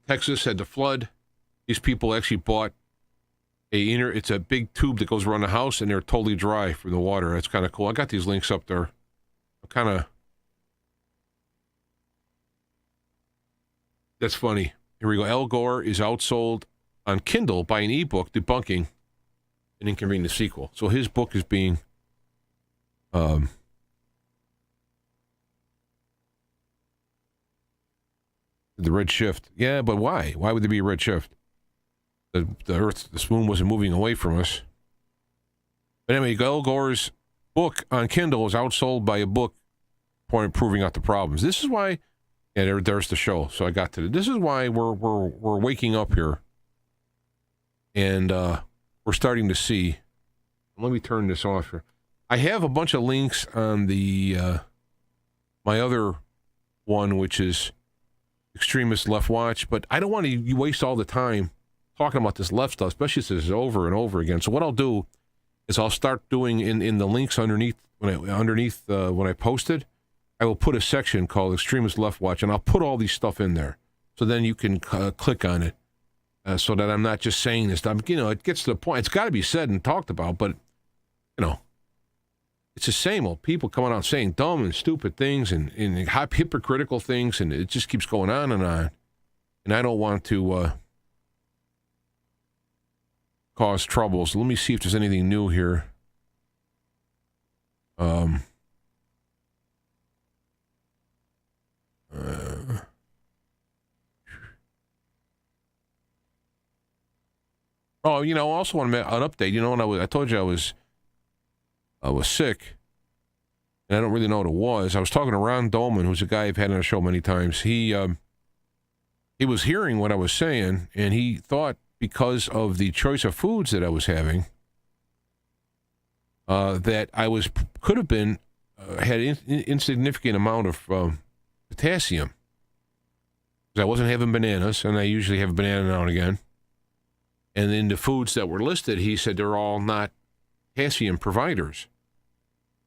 Texas had the flood. These people actually bought it's a big tube that goes around the house, and they're totally dry from the water. That's kind of cool. I got these links up there. That's funny. Here we go. Al Gore is outsold on Kindle by an ebook debunking an inconvenient sequel. So his book is being the red shift. Yeah, but why? Why would there be a red shift? The Earth, the moon wasn't moving away from us. But anyway, Al Gore's book on Kindle is outsold by a book proving out the problems. This is why, there's the show. So I got to this is why we're waking up here, and we're starting to see. Let me turn this off here. I have a bunch of links on the my other one, which is Extremest Left Watch, but I don't want to waste all the time talking about this left stuff, especially since it's over and over again. So what I'll do is I'll start doing in the links underneath when I post it, I will put a section called Extremest Left Watch, and I'll put all these stuff in there. So then you can click on it, so that I'm not just saying this stuff. It gets to the point. It's got to be said and talked about, but it's the same old people coming out saying dumb and stupid things and hypocritical things, and it just keeps going on. And I don't want to cause trouble. So let me see if there's anything new here. I also want to make an update. When I told you I was sick, and I don't really know what it was. I was talking to Ron Dolman, who's a guy I've had on the show many times. He was hearing what I was saying, and he thought because of the choice of foods that I was having, that I could have been had an insignificant amount of potassium. Because I wasn't having bananas, and I usually have a banana now and again. And in the foods that were listed, he said they're all not potassium providers.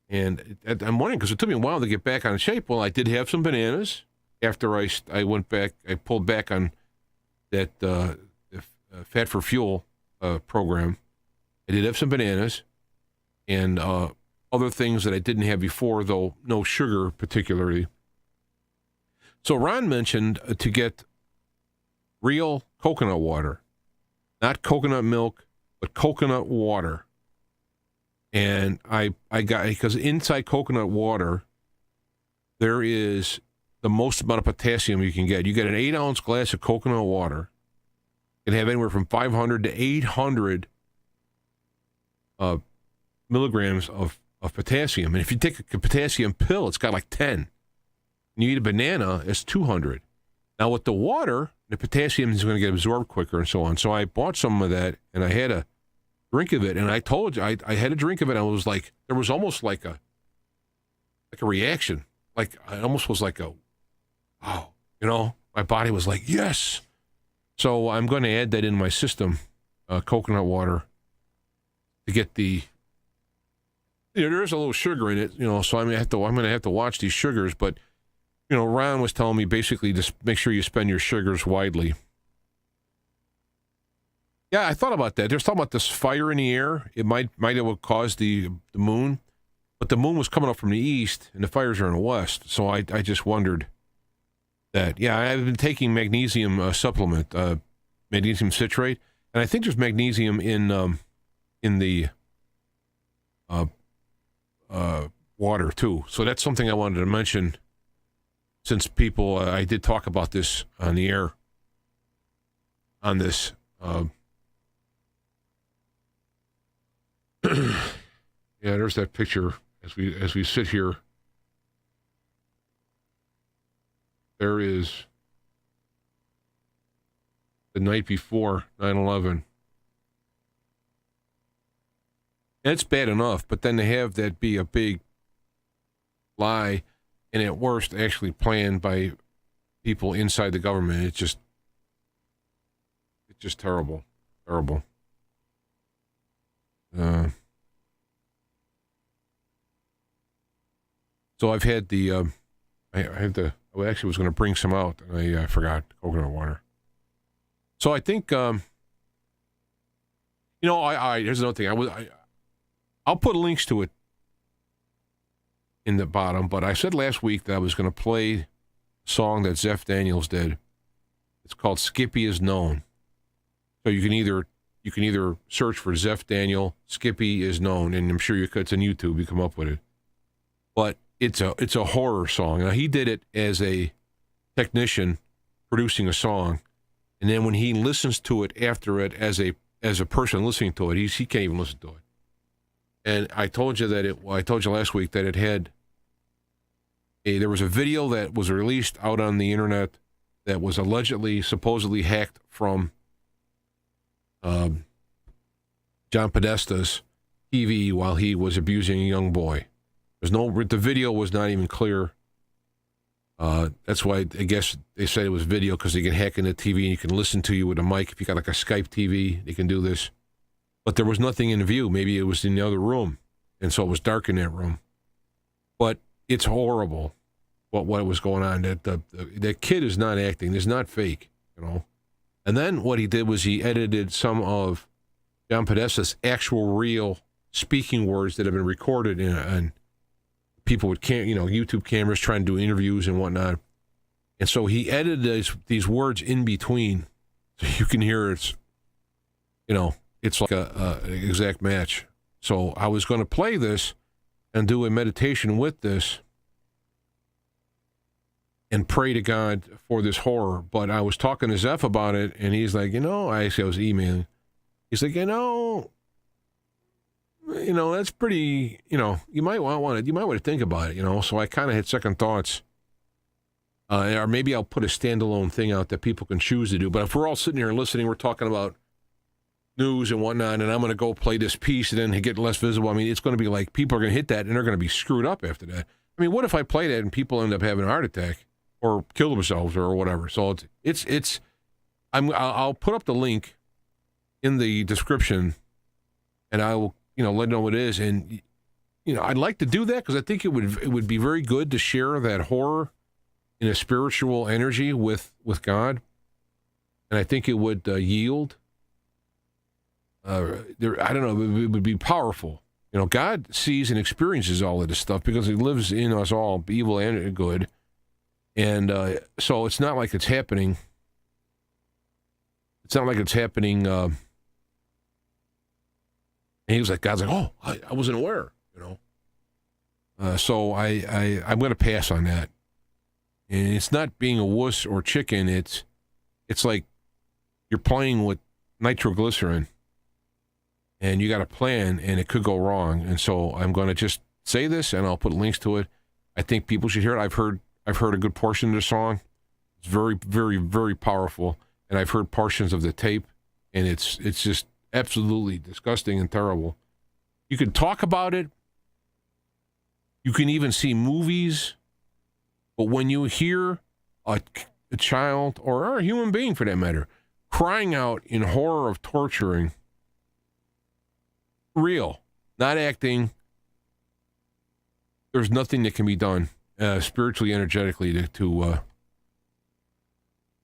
And I'm wondering, because it took me a while to get back on shape. Well, I did have some bananas after I went back. I pulled back on that Fat for Fuel program. I did have some bananas and other things that I didn't have before, though no sugar particularly. So Ron mentioned to get real coconut water, not coconut milk, but coconut water. And I got, because inside coconut water, there is the most amount of potassium you can get. You get an 8-ounce glass of coconut water. It can have anywhere from 500 to 800 milligrams of potassium. And if you take a potassium pill, it's got like 10. And you eat a banana, it's 200. Now with the water, the potassium is going to get absorbed quicker and so on. So I bought some of that, and I had a drink of it. And I told you, I had a drink of it, and I was like, there was almost like a reaction. Like, I almost was like wow, my body was like, yes. So I'm going to add that in my system, coconut water, to get the there is a little sugar in it, so I'm gonna have to watch these sugars. But Ron was telling me basically just make sure you spend your sugars widely. Yeah, I thought about that. There's talking about this fire in the air. It might have caused the moon, but the moon was coming up from the east, and the fires are in the west. So I just wondered that. Yeah, I've been taking magnesium supplement, magnesium citrate, and I think there's magnesium in the water too. So that's something I wanted to mention. Since people, I did talk about this on the air. On this. Yeah, there's that picture as we sit here. There is the night before 9/11. It's bad enough, but then to have that be a big lie, and at worst actually planned by people inside the government, it's just terrible. So I've had I actually was going to bring some out, and I forgot coconut water. So I think, here's another thing. I'll put links to it in the bottom, but I said last week that I was going to play a song that Zeph Daniels did. It's called Skippy Is Known. So you can either search for Zeph Daniel, Skippy Is Known, and I'm sure you could. It's on YouTube. You come up with it. But it's a horror song. Now, he did it as a technician producing a song, and then when he listens to it after it as a person listening to it, he can't even listen to it. And I told you last week that it had there was a video that was released out on the internet that was supposedly hacked from John Podesta's TV while he was abusing a young boy. The video was not even clear. That's why I guess they said it was video, because they can hack into TV and you can listen to you with a mic. If you got like a Skype TV, they can do this. But there was nothing in view. Maybe it was in the other room, and so it was dark in that room. But it's horrible what was going on. That kid is not acting. It's not fake, And then what he did was he edited some of John Podesta's actual real speaking words that have been recorded and people with YouTube cameras trying to do interviews and whatnot. And so he edited these words in between, so you can hear it's like a exact match. So I was going to play this and do a meditation with this and pray to God for this horror. But I was talking to Zeph about it, and he's like, I was emailing. He's like, that's pretty, you might want to think about it, So I kind of had second thoughts. Or maybe I'll put a standalone thing out that people can choose to do. But if we're all sitting here listening, we're talking about news and whatnot, and I'm going to go play this piece and then get less visible. I mean, it's going to be like people are going to hit that and they're going to be screwed up after that. I mean, what if I play that and people end up having a heart attack or kill themselves or whatever? So I'll put up the link in the description, and I will, let you know what it is. And, I'd like to do that because I think it would be very good to share that horror in a spiritual energy with God. And I think it would yield. I don't know, it would be powerful. God sees and experiences all of this stuff because he lives in us all, evil and good. And so it's not like it's happening. It's not like it's happening. And he was like, God's like, oh, I wasn't aware, So I'm going to pass on that. And it's not being a wuss or chicken. It's like you're playing with nitroglycerin. And you got a plan, and it could go wrong. And so I'm going to just say this, and I'll put links to it. I think people should hear it. I've heard a good portion of the song. It's very, very, very powerful. And I've heard portions of the tape, and it's just absolutely disgusting and terrible. You can talk about it. You can even see movies. But when you hear a child, or a human being for that matter, crying out in horror of torturing, real, not acting, there's nothing that can be done spiritually, energetically to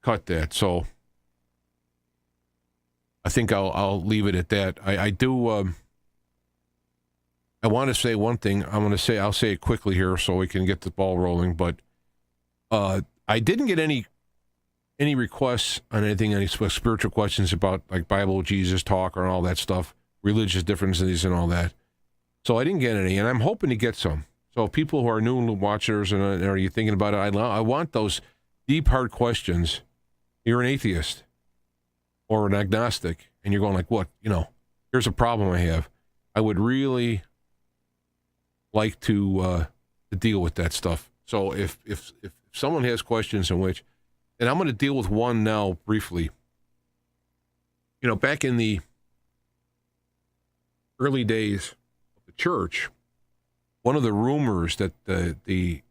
cut that. So I think I'll leave it at that. I do. I want to say one thing. I'll say it quickly here so we can get the ball rolling. But I didn't get any requests on anything, any spiritual questions about like Bible, Jesus talk, or all that stuff, religious differences and all that. So I didn't get any, and I'm hoping to get some. So people who are new watchers and are you thinking about it, I want those deep, hard questions. You're an atheist or an agnostic, and you're going like, what? Here's a problem I have. I would really like to deal with that stuff. So if someone has questions in which, and I'm going to deal with one now briefly. Back in the early days of the church, one of the rumors that the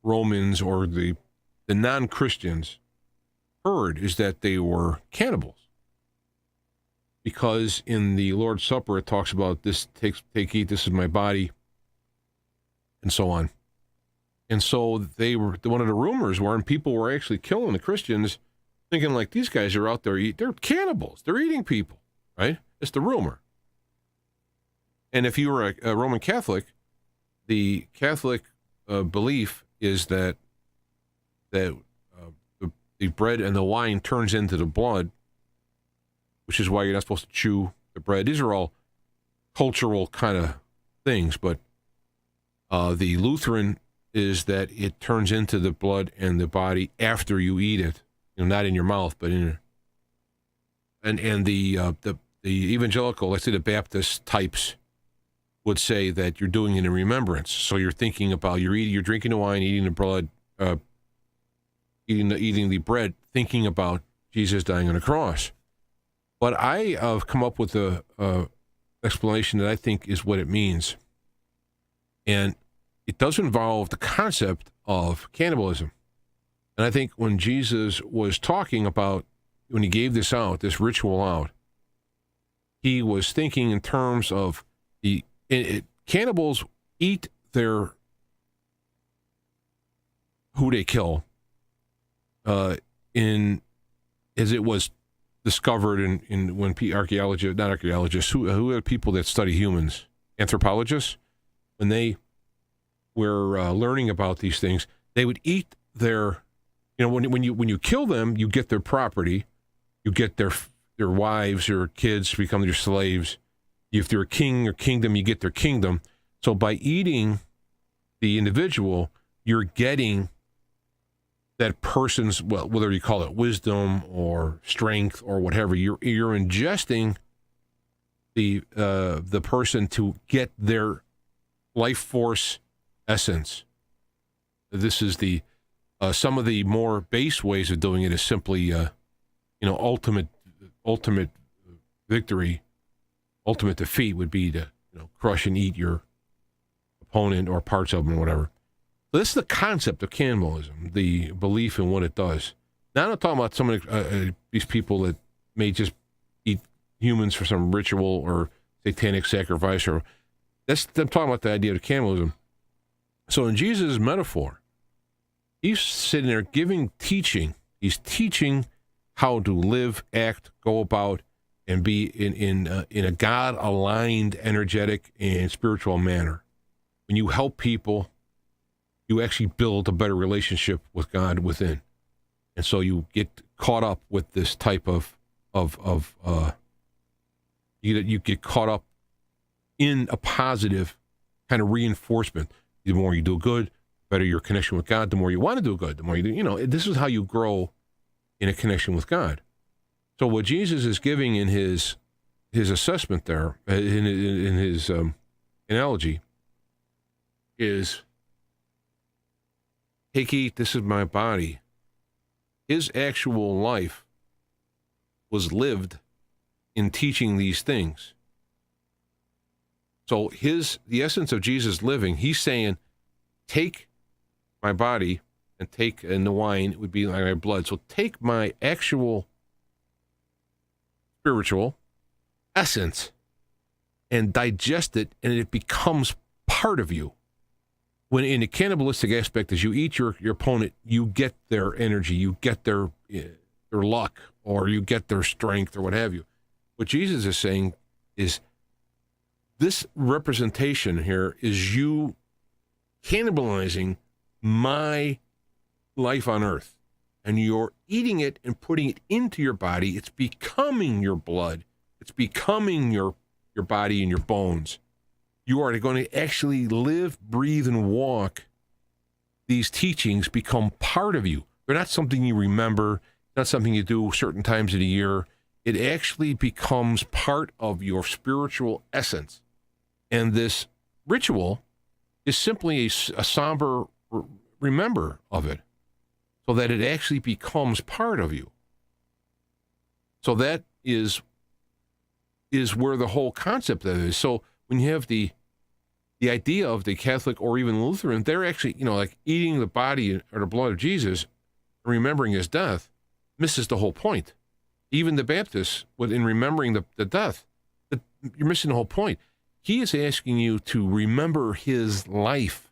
Romans or the non-Christians heard is that they were cannibals. Because in the Lord's Supper, it talks about this, take, eat, this is my body, and so on. And so one of the rumors were, and people were actually killing the Christians, thinking like, these guys are out there, they're cannibals, they're eating people, right? It's the rumor. And if you were a Roman Catholic, the Catholic belief is that the bread and the wine turns into the blood, which is why you're not supposed to chew the bread. These are all cultural kind of things, but the Lutheran is that it turns into the blood and the body after you eat it, not in your mouth, but in and the evangelical, let's say the Baptist types, would say that you're doing it in remembrance. So you're thinking about you're drinking the wine, eating the blood, eating the bread, thinking about Jesus dying on the cross. But I have come up with a explanation that I think is what it means, and it does involve the concept of cannibalism. And I think when Jesus was talking about, when he gave this ritual out, he was thinking in terms of cannibals eat who they kill, as it was discovered in when archaeologists, who are people that study humans, anthropologists, when they were learning about these things, they would eat their, when you kill them, you get their property, you get their wives or kids become your slaves. If they're a king or kingdom, you get their kingdom. So by eating the individual, you're getting that person's, well, whether you call it wisdom or strength or whatever, you're ingesting the person to get their life force essence. This is the some of the more base ways of doing it is simply ultimate victory, ultimate defeat would be to crush and eat your opponent or parts of them or whatever. So this is the concept of cannibalism, the belief in what it does. Now I'm not talking about some of these people that may just eat humans for some ritual or satanic sacrifice, or I'm talking about the idea of cannibalism. So in Jesus' metaphor, he's sitting there teaching. He's teaching how to live, act, go about, and be in a God-aligned, energetic, and spiritual manner. When you help people, you actually build a better relationship with God within. And so you get caught up with this type of you get caught up in a positive kind of reinforcement. The more you do good, the better your connection with God. The more you want to do good, the more you do. This is how you grow in a connection with God. So what Jesus is giving in his assessment there, in his analogy, is take, eat, this is my body. His actual life was lived in teaching these things. So the essence of Jesus living, he's saying, take my body and take, and the wine would be like my blood. So take my actual spiritual essence and digest it, and it becomes part of you. when in the cannibalistic aspect, as you eat your opponent, you get their energy, you get their luck, or you get their strength, or what have you. What Jesus is saying is this representation here is you cannibalizing my life on earth, and you're eating it and putting it into your body. It's becoming your blood. It's becoming your body and your bones. You are going to actually live, breathe, and walk. These teachings become part of you. They're not something you remember, not something you do certain times of the year. It actually becomes part of your spiritual essence. And this ritual is simply a somber remember of it, so that it actually becomes part of you. So that is where the whole concept of it is. So when you have the idea of the Catholic or even Lutheran, they're actually, like eating the body or the blood of Jesus, remembering his death, misses the whole point. Even the Baptists, in remembering the death, you're missing the whole point. He is asking you to remember his life,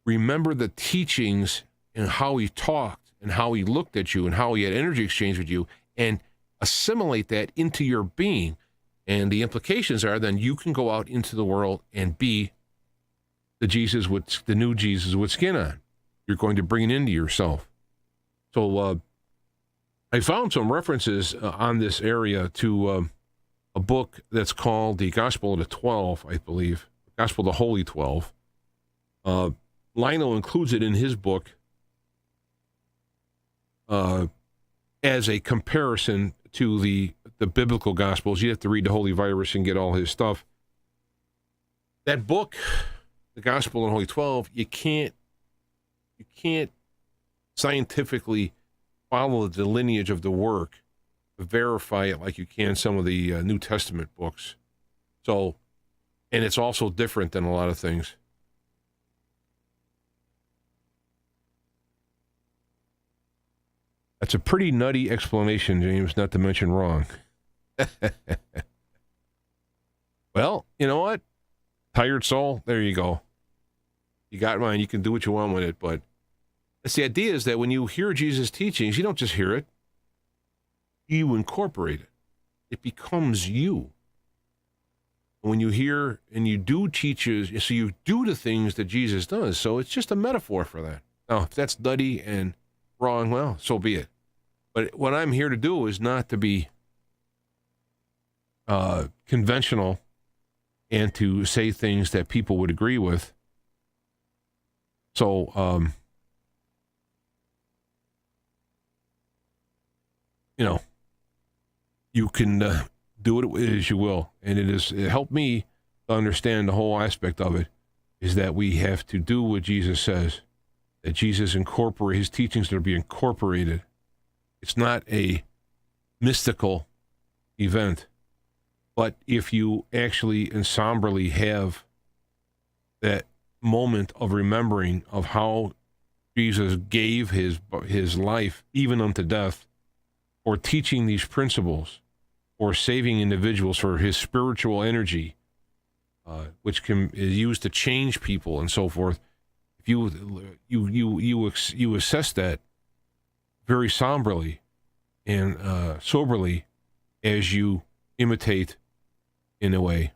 remember the teachings and how he talked and how he looked at you and how he had energy exchange with you, and assimilate that into your being. And the implications are then you can go out into the world and be the new Jesus with skin on. You're going to bring it into yourself. So I found some references on this area to a book that's called The Gospel of the 12, I believe, Gospel of the Holy 12. Lionel includes it in his book as a comparison to the biblical Gospels. You have to read the Holy Virus and get all his stuff. That book, The Gospel of the Holy 12, you can't scientifically follow the lineage of the work, verify it like you can some of the New Testament books. So, and it's also different than a lot of things. That's a pretty nutty explanation, James, not to mention wrong. Well, you know what? Tired soul, there you go. You got mine. You can do what you want with it, but that's the idea, is that when you hear Jesus' teachings, you don't just hear it. You incorporate it. It becomes you. When you hear and you do teaches, so you do the things that Jesus does. So it's just a metaphor for that. Now, if that's nutty and wrong, well, so be it. But what I'm here to do is not to be conventional and to say things that people would agree with. So, you can do it as you will. And it helped me to understand the whole aspect of it, is that we have to do what Jesus says, that Jesus his teachings are to be incorporated. It's not a mystical event, but if you actually and somberly have that moment of remembering of how Jesus gave his life even unto death, or teaching these principles, or saving individuals for his spiritual energy, which is used to change people and so forth. If you assess that very somberly and soberly as you imitate in a way,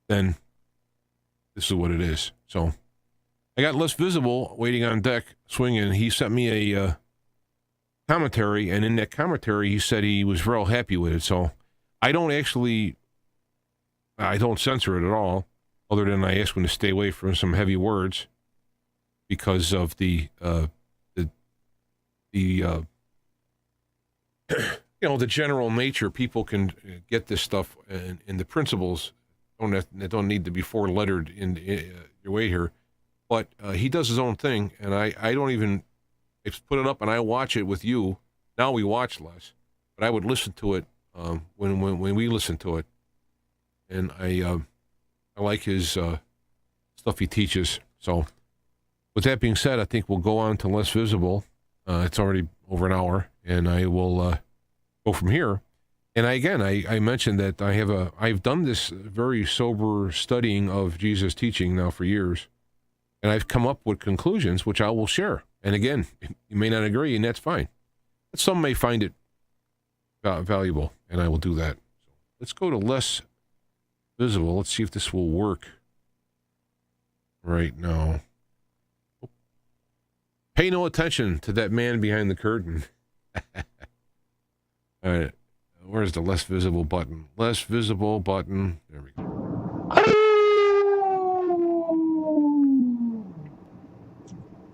then this is what it is. So I got Less Visible waiting on deck, swinging. He sent me a commentary, and in that commentary he said he was real happy with it. So I don't censor it at all, other than I ask him to stay away from some heavy words because of the the general nature. People can get this stuff, and the principles don't need to be four-lettered in your way here. But he does his own thing, and I don't even put it up, and I watch it with you. Now we watch less, but I would listen to it when we listen to it, and I like his stuff he teaches. So with that being said, I think we'll go on to Less Visible. It's already over an hour, and I will go from here. And I mentioned that I've done this very sober studying of Jesus' teaching now for years, and I've come up with conclusions which I will share. And again, you may not agree, and that's fine. But some may find it valuable, and I will do that. Let's go to less visible. Let's see if this will work right now. Pay no attention to that man behind the curtain. All right. Where's the less visible button? Less visible button. There we go.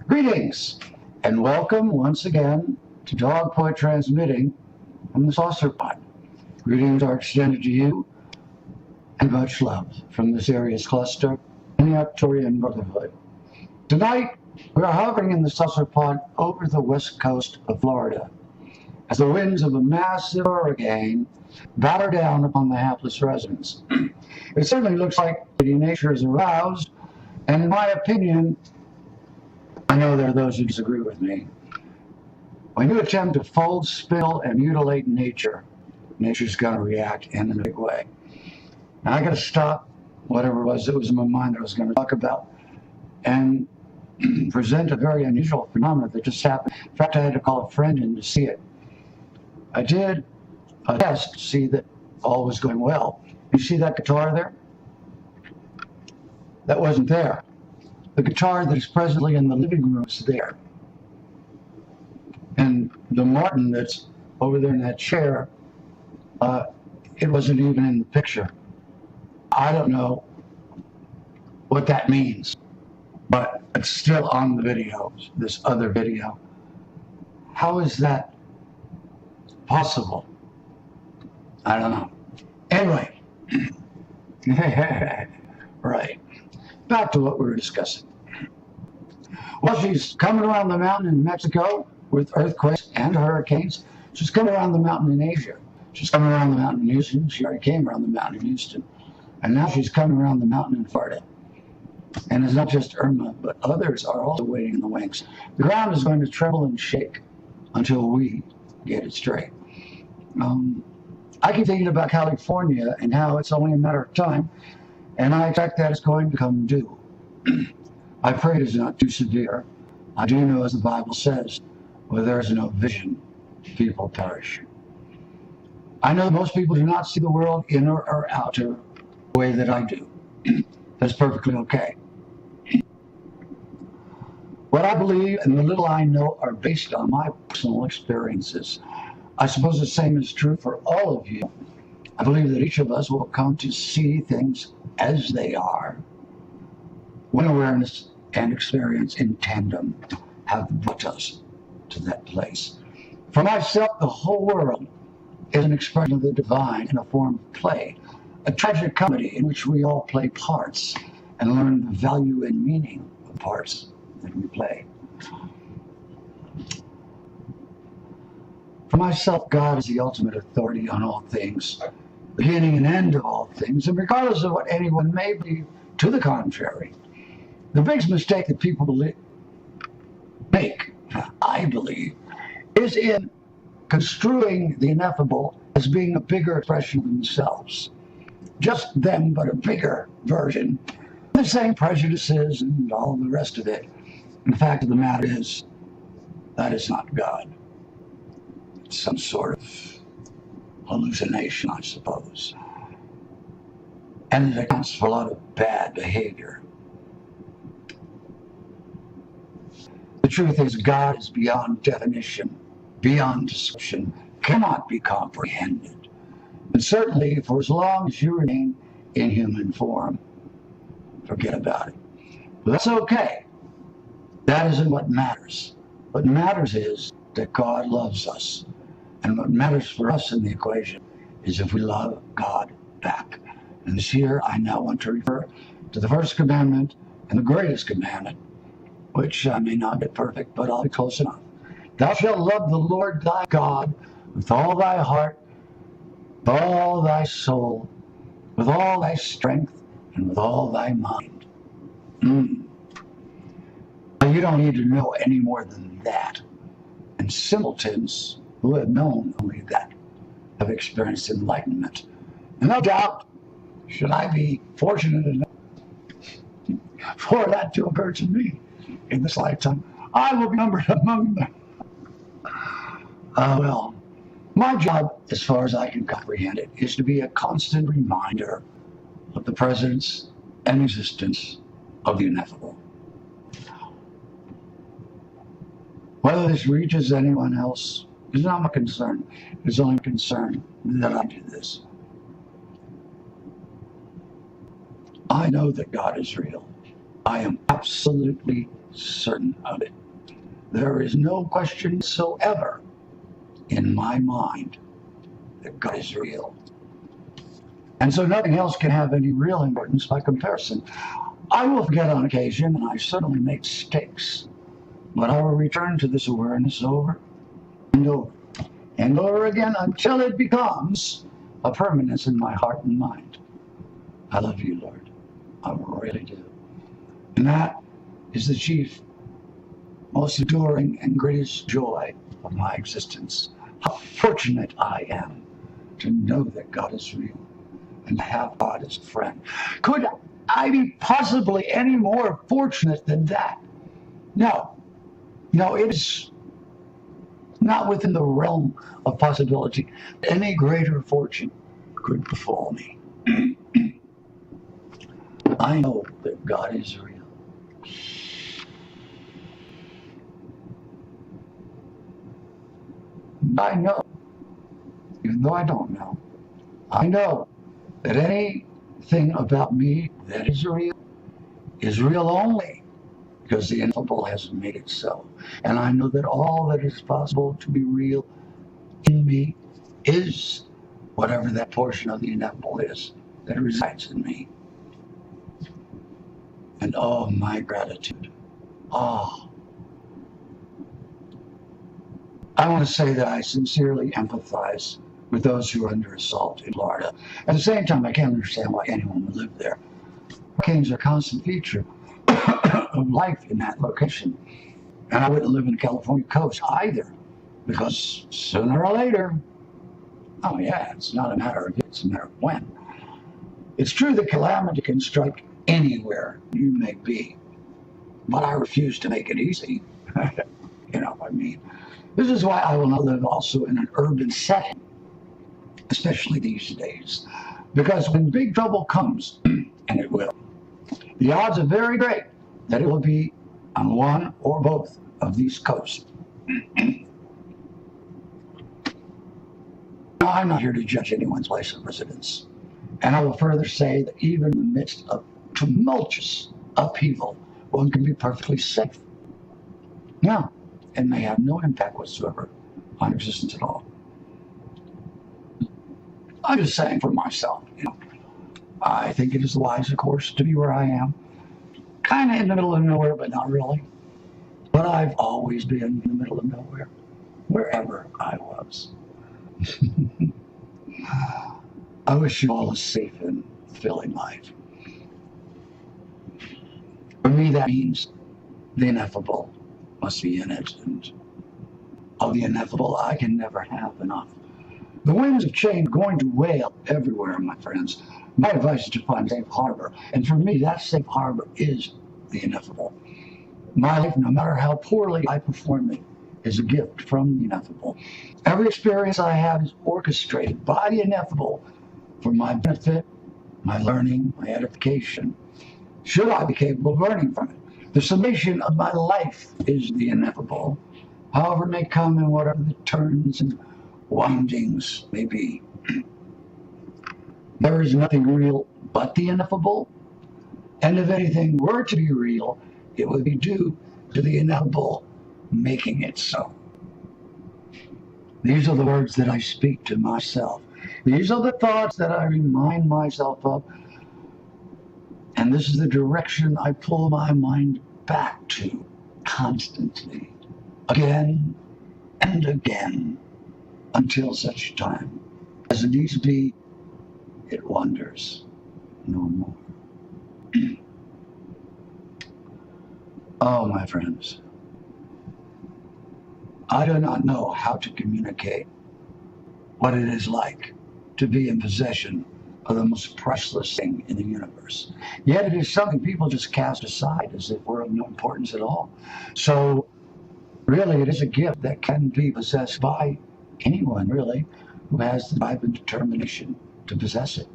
Greetings, and welcome once again to Dog Point transmitting from the Saucer Pod. Greetings are extended to you, and much love from the Sirius Cluster and the Arcturian Brotherhood. Tonight, we are hovering in the Saucer Pod over the west coast of Florida, as the winds of a massive hurricane batter down upon the hapless residents. It certainly looks like nature is aroused, and in my opinion, I know there are those who disagree with me. When you attempt to fold, spill, and mutilate nature, nature's going to react in a big way. Now I got to stop whatever it was that was in my mind that I was going to talk about and present a very unusual phenomenon that just happened. In fact, I had to call a friend in to see it. I did a test to see that all was going well. You see that guitar there? That wasn't there. The guitar that is presently in the living room is there. And the Martin that's over there in that chair, it wasn't even in the picture. I don't know what that means, but it's still on the video, this other video. How is that possible? I don't know. Anyway, right. Back to what we were discussing. Well, she's coming around the mountain in Mexico with earthquakes and hurricanes. She's coming around the mountain in Asia. She's coming around the mountain in Houston. She already came around the mountain in Houston. And now she's coming around the mountain in Florida. And it's not just Irma, but others are also waiting in the wings. The ground is going to tremble and shake until we get it straight. I keep thinking about California and how it's only a matter of time, and I expect that it's going to come due. I pray it is not too severe. I do know, as the Bible says, where there is no vision, people perish. I know most people do not see the world inner or outer the way that I do. That's perfectly okay. What I believe and the little I know are based on my personal experiences. I suppose the same is true for all of you. I believe that each of us will come to see things as they are when awareness and experience in tandem have brought us to that place. For myself, the whole world is an expression of the divine in a form of play, a tragic comedy in which we all play parts and learn the value and meaning of the parts that we play. For myself, God is the ultimate authority on all things, beginning and end of all things, and regardless of what anyone may believe to the contrary. The biggest mistake that people make, I believe, is in construing the ineffable as being a bigger expression of themselves. Just them, but a bigger version. The same prejudices and all the rest of it. And the fact of the matter is, that is not God. It's some sort of hallucination, I suppose. And it accounts for a lot of bad behavior. The truth is, God is beyond definition, beyond description, cannot be comprehended. And certainly, for as long as you remain in human form, forget about it. But that's okay. That isn't what matters. What matters is that God loves us. And what matters for us in the equation is if we love God back. And this year, I now want to refer to the first commandment and the greatest commandment, which I may not be perfect, but I'll be close enough. Thou shalt love the Lord thy God with all thy heart, with all thy soul, with all thy strength, and with all thy mind. Now, you don't need to know any more than that. And simpletons who have known only that have experienced enlightenment. And no doubt, should I be fortunate enough for that to occur to me in this lifetime, I will be numbered among them. Well, my job, as far as I can comprehend it, is to be a constant reminder of the presence and existence of the ineffable. Whether this reaches anyone else is not my concern. It's only concern that I do this. I know that God is real. I am absolutely certain of it. There is no question whatsoever in my mind that God is real. And so nothing else can have any real importance by comparison. I will forget on occasion, and I certainly make mistakes, but I will return to this awareness over and over and over again until it becomes a permanence in my heart and mind. I love you, Lord. I really do. And that is the chief, most enduring, and greatest joy of my existence. How fortunate I am to know that God is real and to have God as a friend. Could I be possibly any more fortunate than that? No, it is not within the realm of possibility. Any greater fortune could befall me. I know that God is real. I know, even though I don't know, I know that anything about me that is real only because the ineffable has made it so. And I know that all that is possible to be real in me is whatever that portion of the ineffable is that resides in me. And oh, my gratitude. Oh, I want to say that I sincerely empathize with those who are under assault in Florida. At the same time, I can't understand why anyone would live there. Hurricanes are a constant feature of life in that location. And I wouldn't live in the California coast either, because sooner or later, oh yeah, it's not a matter of if, it's a matter of when. It's true that calamity can strike anywhere you may be, but I refuse to make it easy. You know what I mean? This is why I will not live also in an urban setting, especially these days. Because when big trouble comes, and it will, the odds are very great that it will be on one or both of these coasts. Now, I'm not here to judge anyone's place of residence. And I will further say that even in the midst of tumultuous upheaval, one can be perfectly safe. Now, it may have no impact whatsoever on existence at all. I'm just saying for myself, I think it is the wiser course to be where I am. Kind of in the middle of nowhere, but not really. But I've always been in the middle of nowhere, wherever I was. I wish you all a safe and fulfilling life. For me, that means the ineffable must be in it, and of the ineffable, I can never have enough. The winds of change are going to wail everywhere, my friends. My advice is to find a safe harbor, and for me, that safe harbor is the ineffable. My life, no matter how poorly I perform it, is a gift from the ineffable. Every experience I have is orchestrated by the ineffable for my benefit, my learning, my edification, should I be capable of learning from it. The summation of my life is the ineffable, however it may come and whatever the turns and windings may be. There is nothing real but the ineffable, and if anything were to be real, it would be due to the ineffable making it so. These are the words that I speak to myself. These are the thoughts that I remind myself of, and this is the direction I pull my mind back to constantly, again and again, until such time as it needs to be, it wanders no more. Oh, my friends, I do not know how to communicate what it is like to be in possession of the most priceless thing in the universe. Yet it is something people just cast aside as if we're of no importance at all. So really, it is a gift that can be possessed by anyone, really, who has the drive and determination to possess it.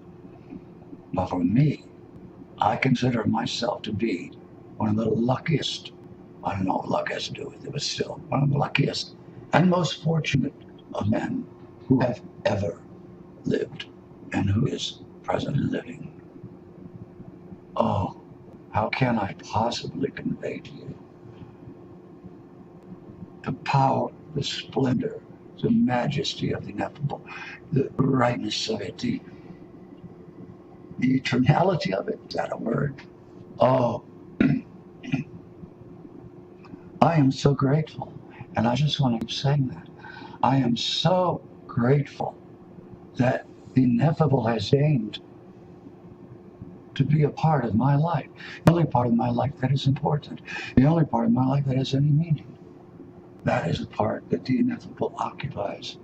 But for me, I consider myself to be one of the luckiest, I don't know what luck has to do with it, but still, one of the luckiest and most fortunate of men who have ever lived and who is presently living. Oh, how can I possibly convey to you the power, the splendor, the majesty of the ineffable, the rightness of it, the eternality of it? Is that a word? Oh, I am so grateful. And I just want to keep saying that. I am so grateful that the ineffable has deigned to be a part of my life. The only part of my life that is important. The only part of my life that has any meaning. That is the part that the ineffable occupies.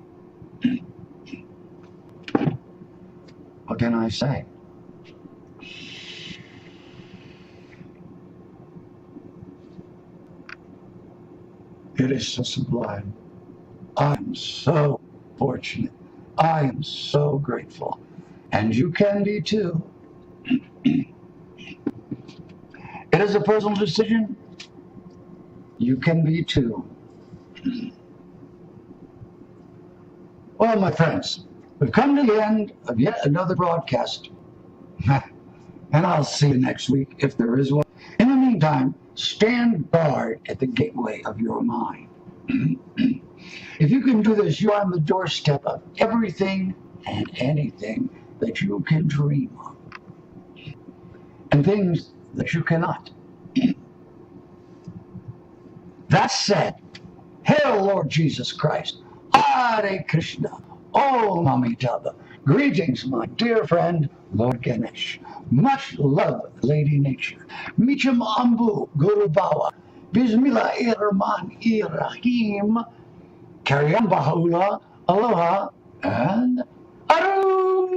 What can I say? It is so sublime. I am so fortunate. I am so grateful. And you can be too. It is a personal decision. You can be too. Well, my friends, we've come to the end of yet another broadcast. And I'll see you next week if there is one. In the meantime, stand guard at the gateway of your mind. If you can do this, you are on the doorstep of everything and anything that you can dream of. And things that you cannot. That said, hail Lord Jesus Christ. Hare Krishna. Om Amitabha. Greetings, my dear friend, Lord Ganesh. Much love, Lady Nature. Micham Ambu, Guru Bawa. Bismillahirrahmanirrahim. Carry on, Baha'u'llah, Aloha, and Aru!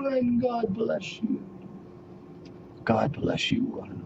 And God bless you. God bless you, one and all.